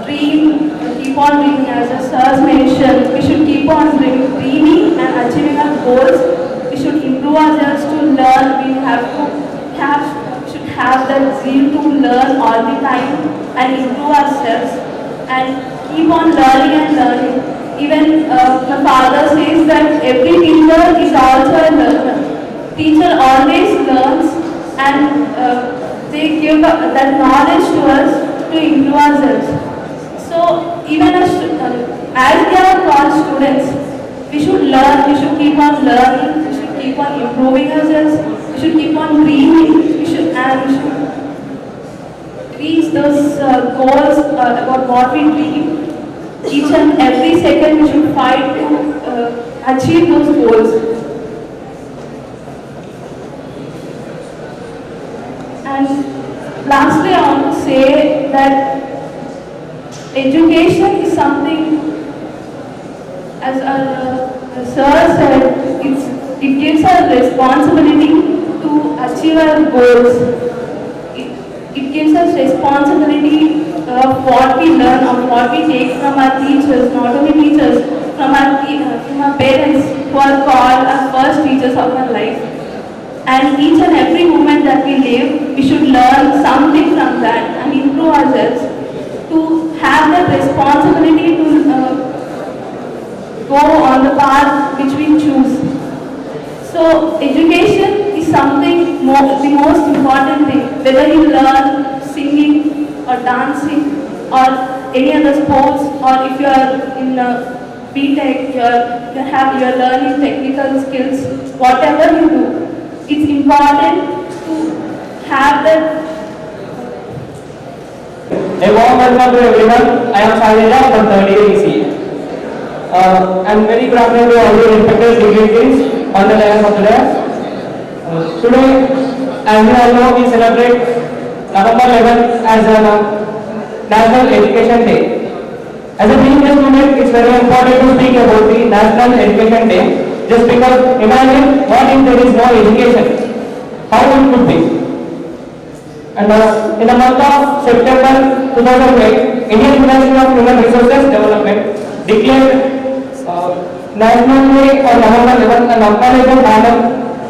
keep on dreaming, as the sirs mentioned. We should keep on dreaming and achieving our goals. We should improve ourselves to learn. We should have that zeal to learn all the time and improve ourselves and keep on learning and learning. Even my father says that every teacher is also a learner. Teacher always learns, and they give that knowledge to us to improve ourselves. So even as we are called students, we should learn, we should keep on learning, we should keep on improving ourselves, we should keep on dreaming, we should reach those goals about what we dream. Each and every second we should fight to achieve those goals. And lastly, I want to say that education is something, as our sir said, it gives us responsibility to achieve our goals. It gives us responsibility of what we learn, of what we take from our teachers, not only teachers, from our parents who are called our first teachers of our life. And each and every moment that we live, we should learn something from that and improve ourselves to have that responsibility to go on the path which we choose. So education is something the most important thing, whether you learn singing or dancing or any other sports, or if you are in BTech, you are learning technical skills, whatever you do, it's important to have that. A warm welcome to everyone. I am Shaileja from 3rd year ECE. And very good afternoon to all the respected dignitaries on the dais of the day. Today, as you all know, we celebrate November 11th as a National Education Day. As a being a student, it's very important to speak about the National Education Day, just because imagine what if there is no education, how it could be. And in the month of September 2008, Indian University of Human Resources Development declared National Day on November 11th and acknowledged the honor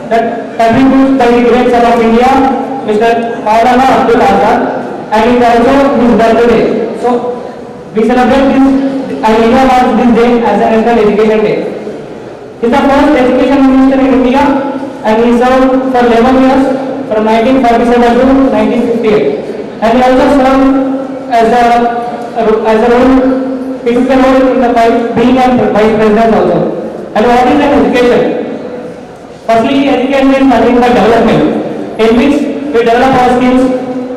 that contributes by the great son of India, Mr. Maulana Abdul Azad, and it is also his birthday. So we celebrate this, and India marks this day as a National Education Day. He is the first education minister in India, and he served for 11 years from 1947 to 1958. And he also served as a role. He took a role in the being a vice president also. And what is an education? Firstly, education is nothing but development, in which we develop our skills,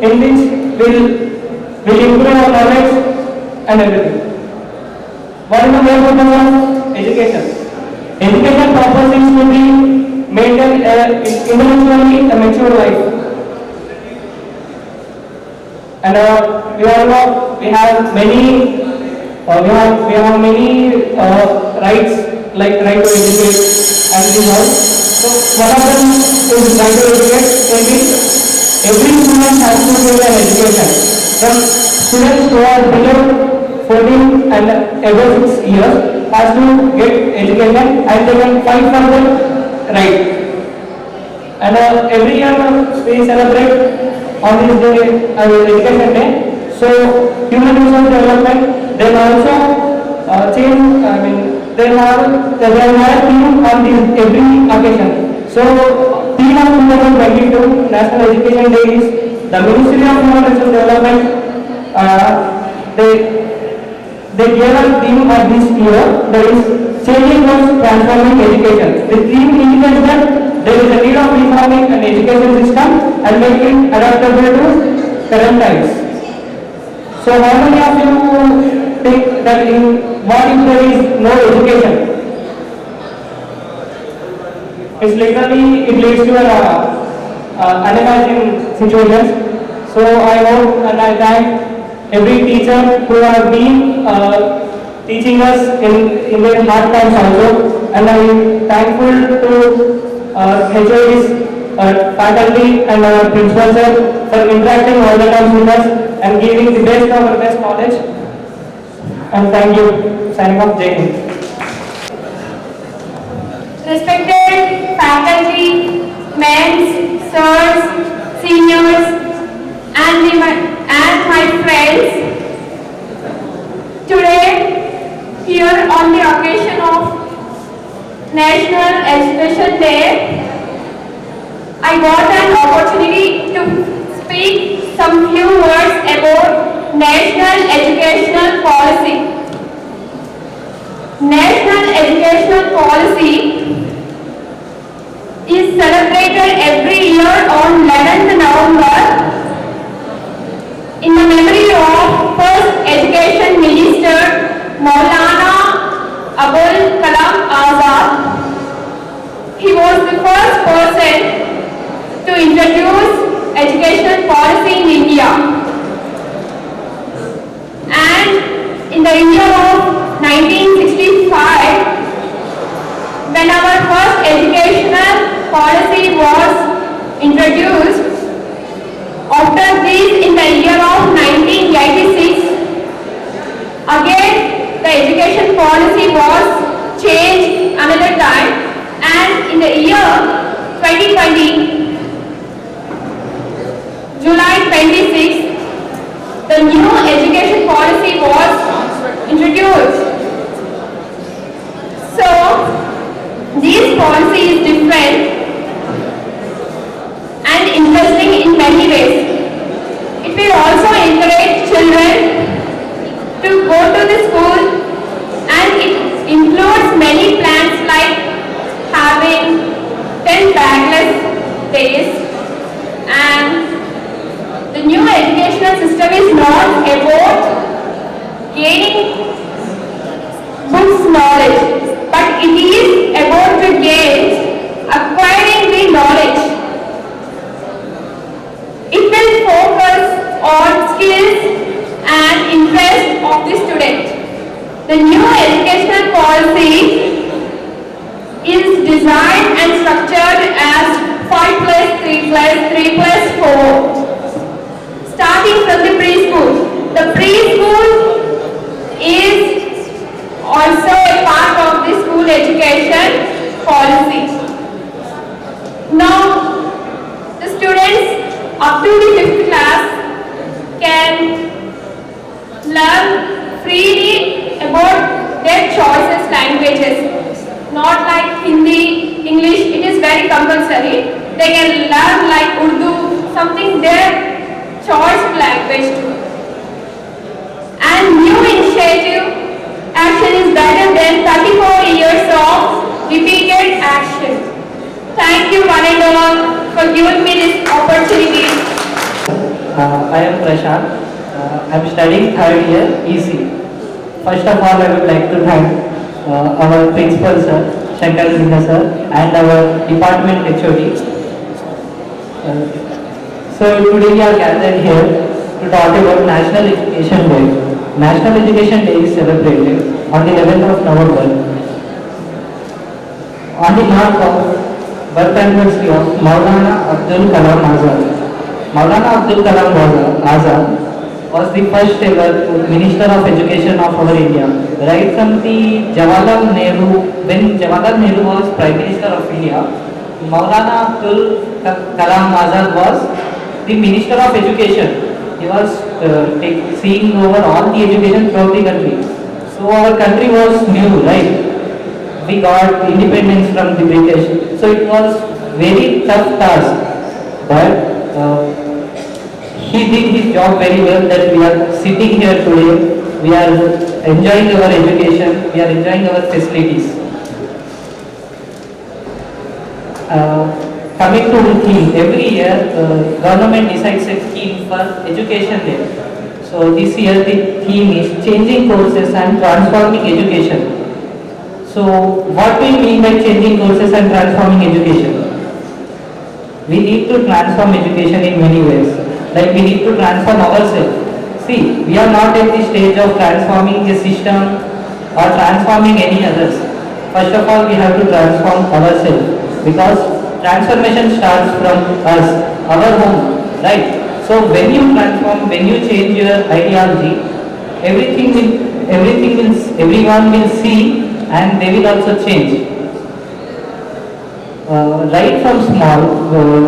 in which we'll improve our knowledge and everything. What is the main purpose of education? Education purpose is to be maintain individually a mature life. And we all know we have many rights, like right to educate and this all. So one of them is right to educate, in which every student has to get an education. From students who are below 14 and above 6 years has to get education, and they can fight for their right. And every year we celebrate on this day, Education Day. So human resource development, they also they have a theme on this every occasion. So theme of 2022 National Education Day is the Ministry of Human Resource Development. They gave a theme of this year, that is changing towards transforming education. The theme indicates that there is a need of reforming an education system and making it adaptable to current times. So how many of you think that what if there is no education? It's literally, it leads to unimagined situations. So I hope and I thank every teacher who have been teaching us in their hard times also, and I am thankful to HODs, faculty and our principal sir for interacting all the time with us and giving the best of our best knowledge. And thank you. Signing off, Jai Hind. Respected faculty, men, sirs, seniors, and my friends, today, here on the occasion of National Education Day, I got an opportunity to speak some few words about National Educational Policy. National Educational Policy is celebrated every year on 11th November in the memory of first Education Minister Maulana Abul Kalam Azad. He was the first person to introduce education policy in India. And in the year of 1965, when our first educational policy was introduced. After this, in the year of 1986, again the education policy was changed another time, and in the year 2020, July 26, the new education policy was introduced. So, this policy is different and interesting in many ways. It will also encourage children to go to the school, and it includes many plans like having 10 bagless days, and the new educational system is not about gaining books knowledge, but it is about to gain acquiring the knowledge. It will focus on skills and interest of the student. The new educational policy is designed and structured as 5+3+3+4. Starting from the preschool. The preschool is also a part of the school education policy. Now, the students up to the 5th class can learn freely about their choices languages. Not like Hindi, English, it is very compulsory. They can learn like Urdu, something their choice language too. And new initiative action is better than 34 years of repeated action. Thank you one and all for giving me this opportunity. I am Prashant. I am studying 3rd year EC. First of all, I would like to thank our principal sir, Shankar Sinha sir, and our department HOD. So today we are gathered here to talk about National Education Day. National Education Day is celebrated on the 11th of November on the mark of birth anniversary of Maulana Abdul Kalam Azad. Maulana Abdul Kalam Azad was the first ever Minister of Education of our India. Right from the Jawaharlal Nehru, when Jawaharlal Nehru was Prime Minister of India, Maulana Abdul Kalam Azad was the Minister of Education. He was seeing over all the education throughout the country. So our country was new, right? We got independence from the British. So it was very tough task. But he did his job very well, that we are sitting here today. We are enjoying our education. We are enjoying our facilities. Coming to the theme, every year government decides a theme for Education Day. So this year the theme is changing courses and transforming education. So what do we mean by changing courses and transforming education? We need to transform education in many ways. Like we need to transform ourselves. See, we are not at the stage of transforming a system or transforming any others. First of all, we have to transform ourselves, because transformation starts from us, our home, right? So when you transform, when you change your ideology, everyone will see, and they will also change. Right from small,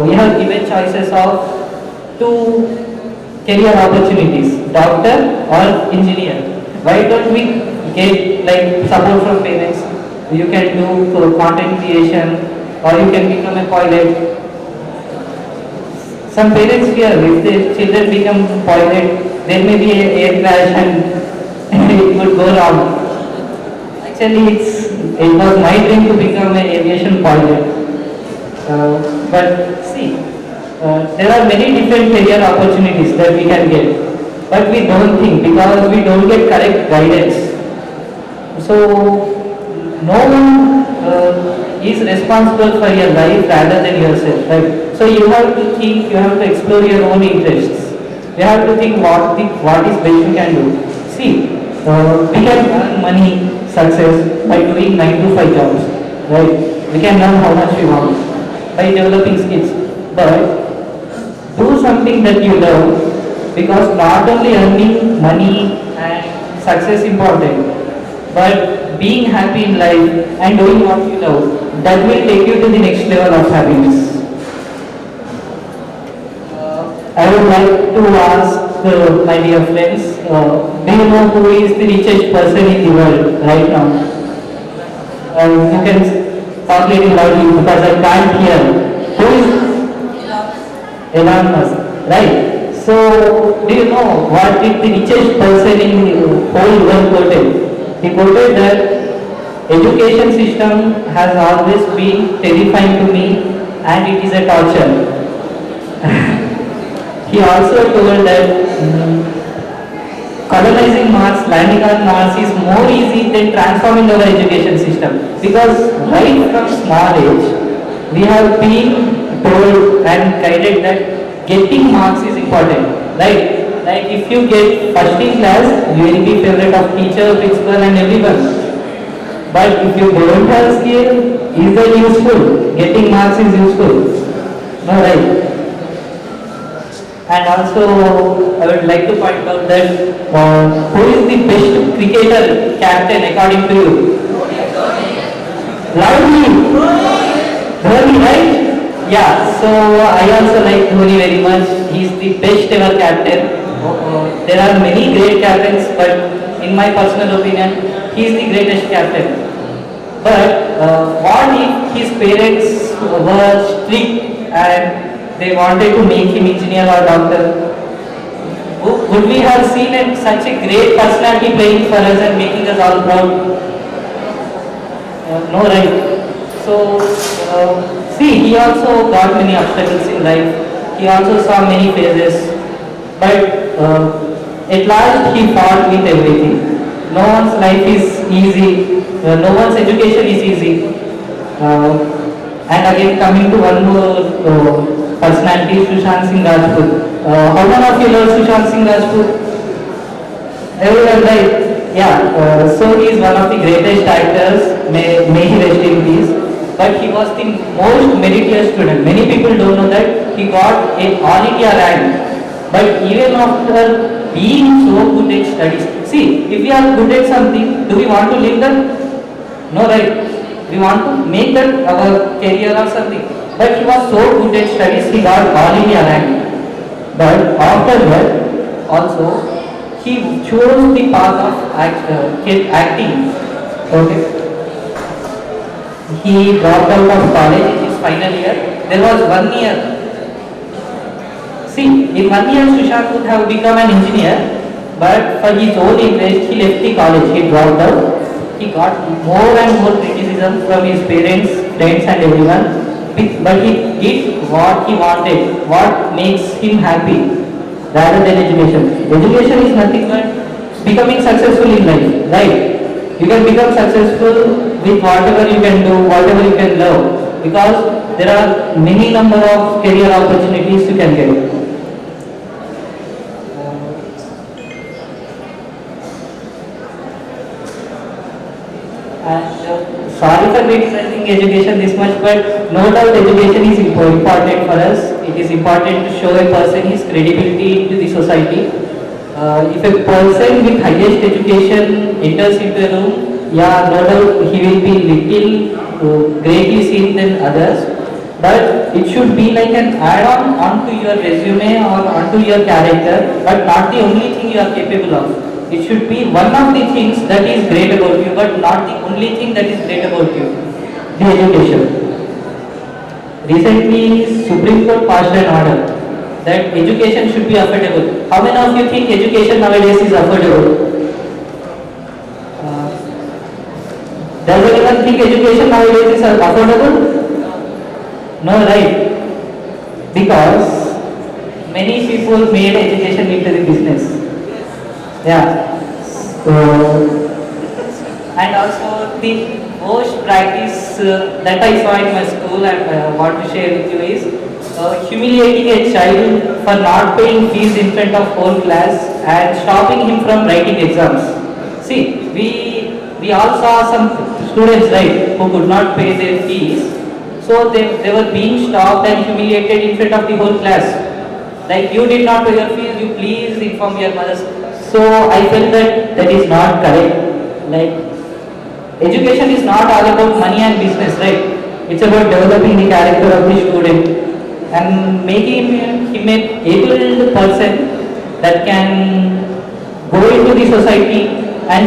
we have given choices of 2 career opportunities, doctor or engineer. Why don't we get like support from parents? You can do content creation, or you can become a pilot. Some parents fear if their children become pilot, there may be an air crash and it would go wrong. Actually, it was my dream to become an aviation pilot. But see, there are many different career opportunities that we can get, but we don't think, because we don't get correct guidance. So no one is responsible for your life rather than yourself, right? So you have to think, you have to explore your own interests. You have to think what is best you can do. See, We can earn money, success by doing 9 to 5 jobs, right? We can learn how much we want by developing skills. But do something that you love, because not only earning money and success important, but being happy in life and doing what you love, that will take you to the next level of happiness. I would like to ask my dear friends, do you know who is the richest person in the world right now? You can talk a little loudly because I can't hear. Who is Elon Musk, right? So, do you know what did the richest person in the whole world quoted? He quoted that education system has always been terrifying to me and it is a torture. He also told that colonizing Mars, landing on Mars is more easy than transforming our education system, because right from small age we have been told and guided that getting marks is important, right? Like if you get first in class, you will be favorite of teacher, principal and everyone. But if you don't have skill, is that useful? Getting marks is useful. No, right? And also, I would like to point out that who is the best cricketer captain according to you? Loudly! Dhoni, right? Yeah, so I also like Dhoni very much. He is the best ever captain. There are many great captains, but in my personal opinion, he is the greatest captain. But what if his parents were strict and they wanted to make him engineer or doctor? Would we have seen such a great personality playing for us and making us all proud? No, right? So, see, he also got many obstacles in life. He also saw many phases. But at last he fought with everything. No one's life is easy. No one's education is easy. And again, coming to one more personality, Sushant Singh Rajput. How many of you know Sushant Singh Rajput? Everyone, right? Yeah. So he is one of the greatest actors. May he rest in peace. But he was the most meritorious student. Many people don't know that he got an All India rank. But even after being so good at studies, see, if we are good at something, do we want to leave that? No, right? We want to make that our career or something. But he was so good at studies, he got All India rank. But after that, also, he chose the path of acting. Okay. He dropped out of college in his final year. There was 1 year. See, in 1 year, Sushant would have become an engineer, but for his own interest, he left the college. He dropped out. He got more and more criticism from his parents, friends and everyone. But he did what he wanted, what makes him happy, rather than education. Education is nothing but becoming successful in life, right? You can become successful with whatever you can do, whatever you can love, because there are many number of career opportunities you can get. Sorry for criticizing education this much, but no doubt education is important for us. It is important to show a person his credibility into the society. If a person with highest education enters into a room, yeah, no doubt he will be little greatly seen than others. But it should be like an add-on onto your resume or onto your character, but not the only thing you are capable of. It should be one of the things that is great about you, but not the only thing that is great about you. The education. Recently, Supreme Court passed an order that education should be affordable. How many of you think education nowadays is affordable? Does anyone think education nowadays is affordable? No, right? Because many people made education into the business. Yeah. And also the worst practice that I saw in my school and want to share with you is humiliating a child for not paying fees in front of whole class and stopping him from writing exams. See, we all saw some students, right, who could not pay their fees, so they were being stopped and humiliated in front of the whole class. Like, you did not pay your fees, you please inform your mothers. So I felt that is not correct. Like, education is not all about money and business, right? It's about developing the character of the student and making him an able person that can go into the society and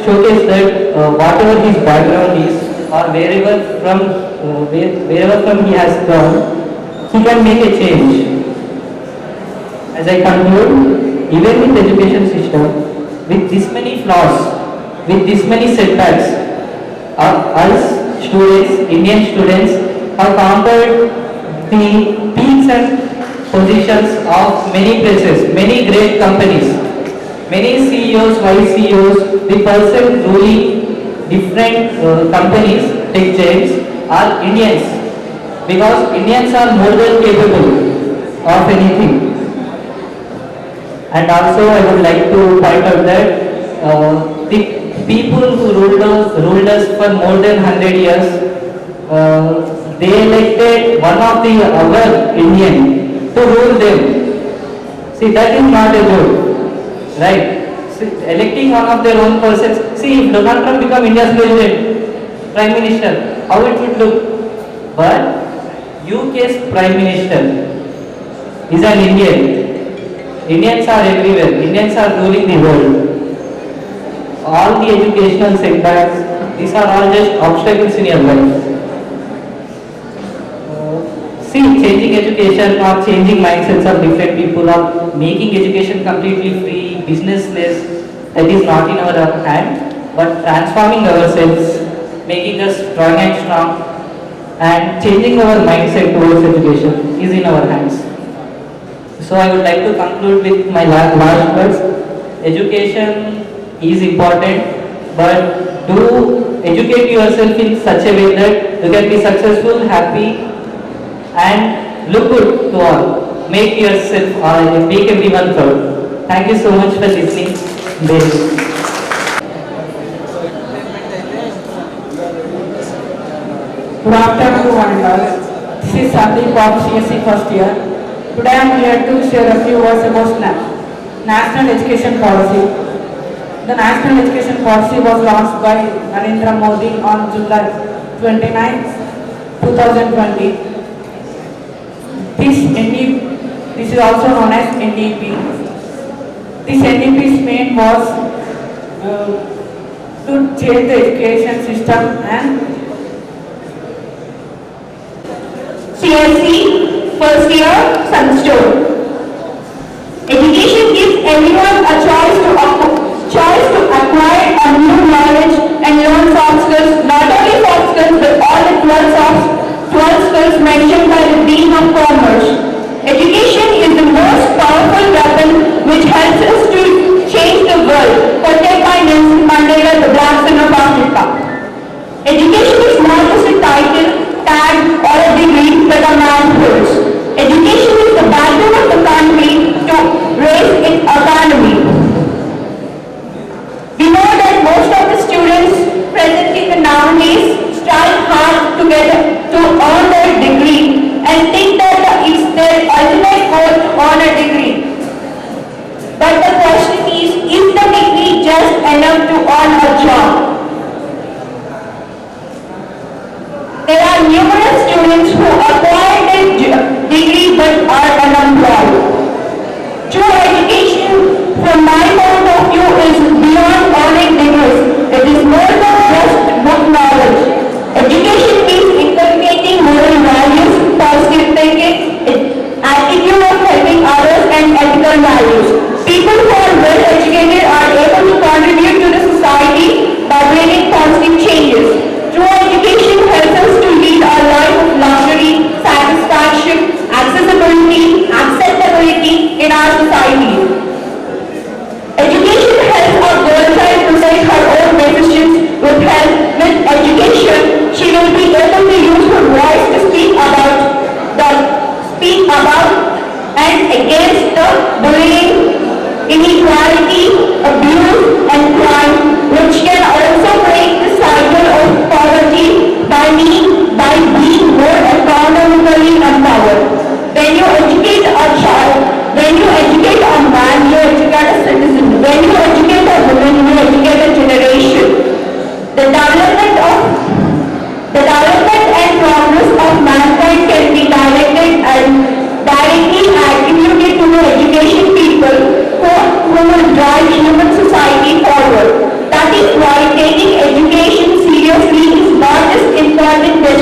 showcase that whatever his background is, or wherever from he has gone, he can make a change. As I conclude, even with education system, with this many flaws, with this many setbacks, us students, Indian students, have conquered the peaks and positions of many places, many great companies, many CEOs, vice CEOs, the person ruling different companies, tech giants, are Indians, because Indians are more than capable of anything. And also I would like to point out that the people who ruled us for more than 100 years, they elected one of the our Indian to rule them. See, that is not a joke, right? See, electing one of their own persons. See, if Donald Trump become India's president, prime minister, how it would look? But UK's prime minister is an Indian. Indians are everywhere. Indians are ruling the world. All the educational setbacks, these are all just obstacles in your life. See, changing education or changing mindsets of different people or making education completely free, businessless, that is not in our hand. But transforming ourselves, making us strong and strong, and changing our mindset towards education is in our hands. So I would like to conclude with my last words. Education is important, but do educate yourself in such a way that you can be successful, happy, and look good to all. Make yourself, make everyone proud. Thank you so much for listening. Good afternoon, one and all. This is Sandeep of CSC first year. Today I am here to share a few words about National Education Policy. The National Education Policy was launched by Narendra Modi on July 29, 2020. This is also known as NEP. This NEP's main was to change the education system and CSC first year Sunstone. Education gives everyone a choice to acquire a new knowledge and learn soft skills, not only soft skills but all the 12 skills mentioned by the Dean of Commerce. Education is the most powerful weapon which helps us to change the world, quoted by Nelson Mandela, the Black Son of Africa. Education is not just a title, tag or a degree that a man holds. Education is the backbone of the country to raise its economy. We know that most of the students present in the nowadays strive hard to earn their degree and think that it's their ultimate goal to earn a degree. But the question is the degree just enough to earn a job? There are numerous students who acquire their degree but are unemployed. True education, from my point of view, is beyond earning degrees. It is more than just book knowledge. Education means inculcating moral values, positive thinking, attitude of helping others, and ethical values. People who are well educated are able to contribute to the society by bringing positive changes. True education helps us to lead a life of luxury, satisfaction, accessibility, acceptability in our society. Education helps a girl child to make her own decisions with help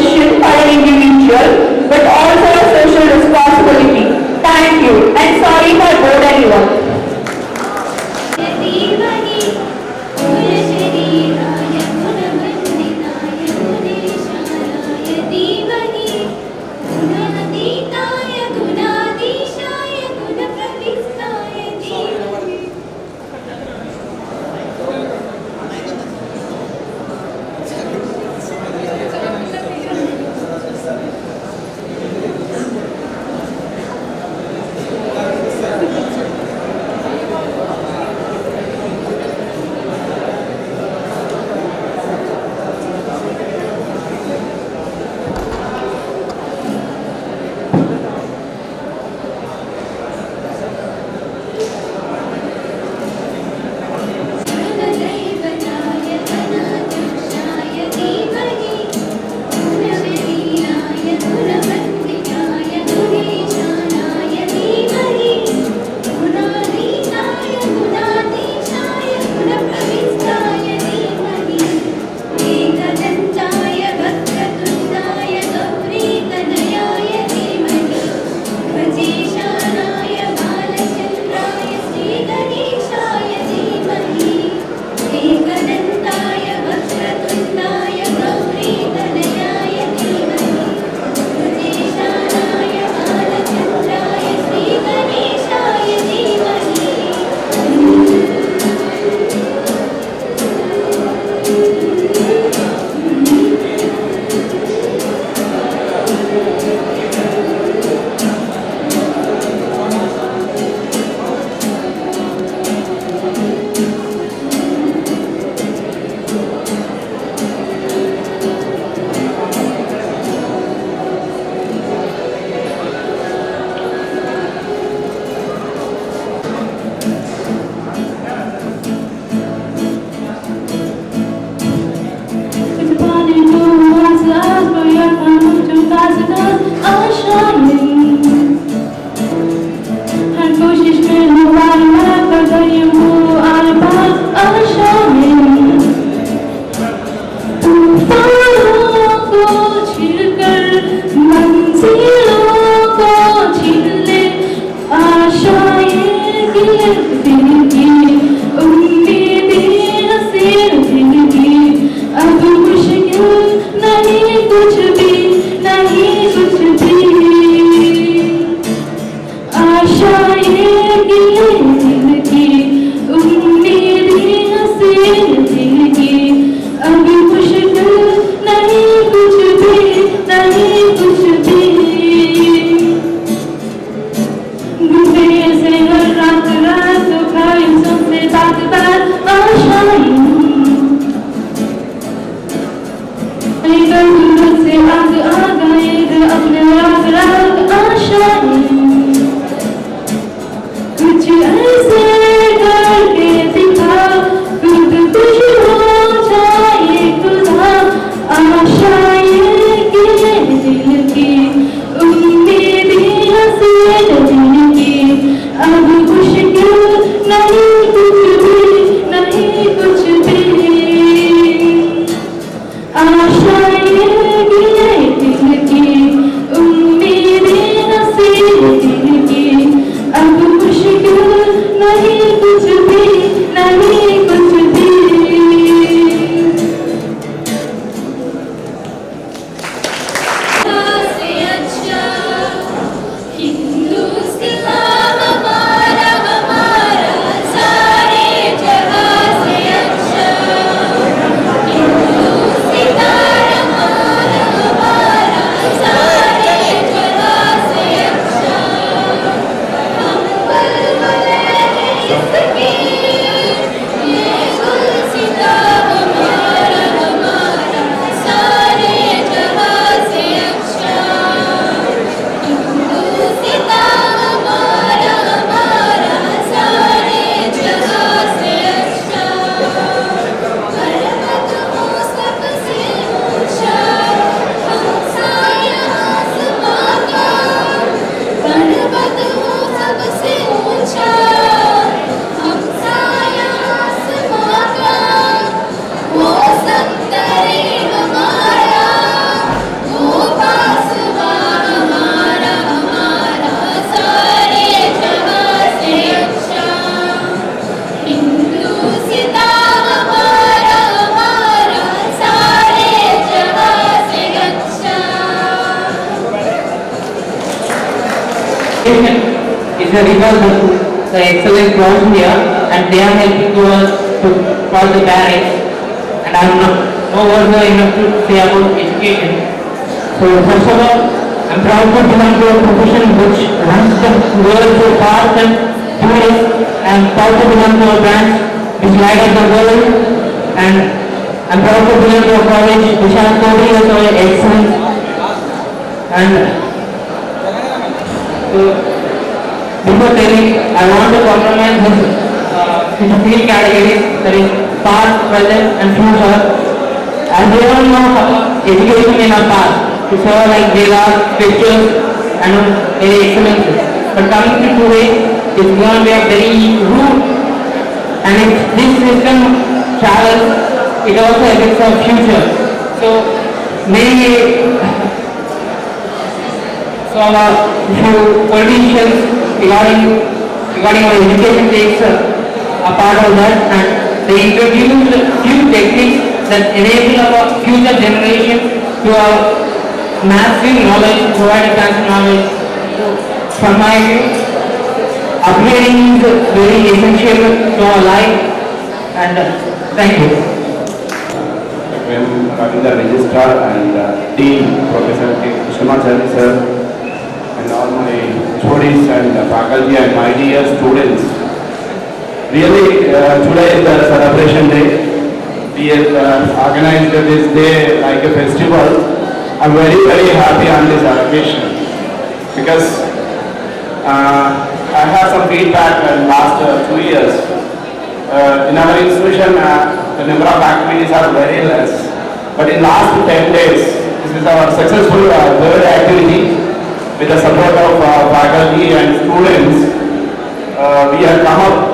decision for an individual, but also a social responsibility. Thank you, and sorry for bored anyone. अब मुश्किल नहीं कुछ भी it's a result of the excellent grounds here, and they are helping to us to cross the barriers. And I'm not no words are enough to say about education. So first of all, I'm proud to belong to a profession which runs the world so fast and furious. I'm proud to belong to a branch which light up the world, and I'm proud to belong to a college which has 40 years of excellence. And before telling, I want to compromise this into three categories, that is past, present and future. As we all know, education in our past, it's all like Vedas, scriptures and very excellences. But coming to today, it's going to be a very rude, and if this system travels, it also affects our future. So many few politicians regarding our education takes a part of that, and they introduce few techniques that enable our future generation to have massive knowledge, provide advanced knowledge. So from my view, upgrading is very essential to our life, and thank you. I am Kavinda Registrar and Dean Professor Krishnamacharya sir, and all my students and faculty and my dear students. Really, today is the celebration day. We have organized this day like a festival. I'm very happy on this occasion because I have some feedback in last 2 years. In our institution, the number of activities are very less. But in last 10 days, this is our successful third activity. With the support of faculty and students, we have come up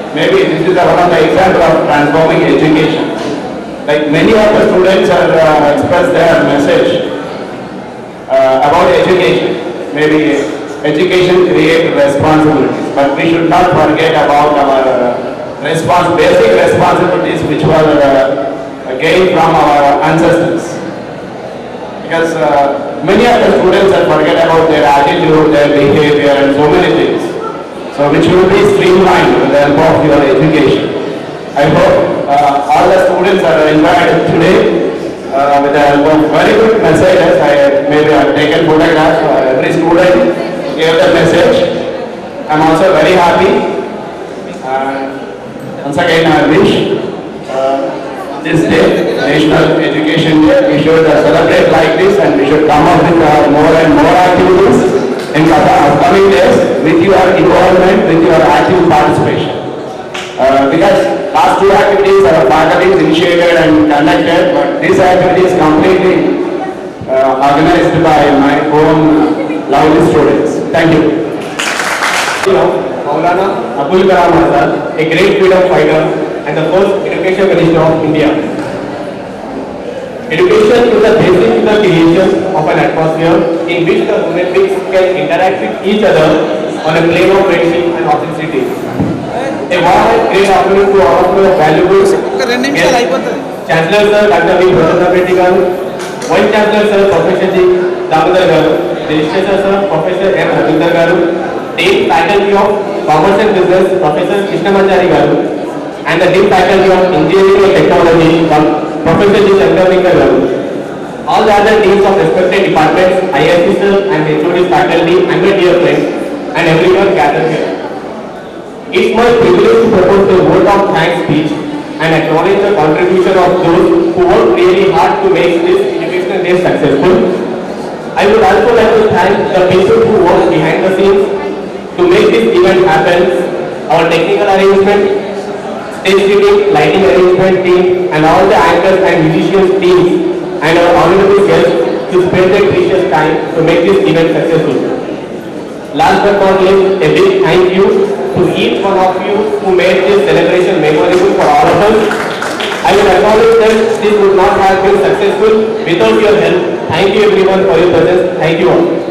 maybe this is one of the example of transforming education. Like many of the students have expressed their message about education. Maybe education creates responsibilities, but we should not forget about our basic responsibilities which were gained from our ancestors. Because many of the students have forget about their attitude, their behavior and so many things. So which will be streamlined with the help of your education. I hope all the students are invited today with the help of very good messages. Maybe I have taken photographs for every student, gave the message. I'm also very happy. Once again I wish this day, National Education Day, we should celebrate like this, and we should come up with more and more activities in the upcoming days with your involvement, with your active participation. Because last two activities our faculty initiated and conducted, but this activity is completely organized by my own lovely students. Thank you. Maulana Abul Kalam Azad, a great freedom fighter and the first education minister of India. Education is the basis to the creation of an atmosphere in which the human beings can interact with each other on a plane of friendship and authenticity. A warm and great afternoon to all of you valuable guests, Chancellor Sir Dr. V. Pratap Reddy Garu, Vice Chancellor Sir Professor G. Damodar Garu, Registrar Sir Professor M. Ravinder Garu, Dean Faculty of Commerce and Business Professor Krishnamacharya Garu, and the Dean Faculty of Engineering and Technology Professor G. Shankar Garu. All the other deans of respected departments, IIT sir and HOD faculty, and my dear friends, and everyone gathered here. It's my privilege to propose the vote of thanks speech and acknowledge the contribution of those who worked really hard to make this educational day successful. I would also like to thank the people who worked behind the scenes to make this event happen, our technical arrangement, stage seating, lighting arrangement team, and all the anchors and musicians teams, and our honorable guests to spend their precious time to make this event successful. Last but not least, a big thank you to each one of you who made this celebration memorable for all of us. I will acknowledge that this would not have been successful without your help. Thank you everyone for your presence. Thank you all.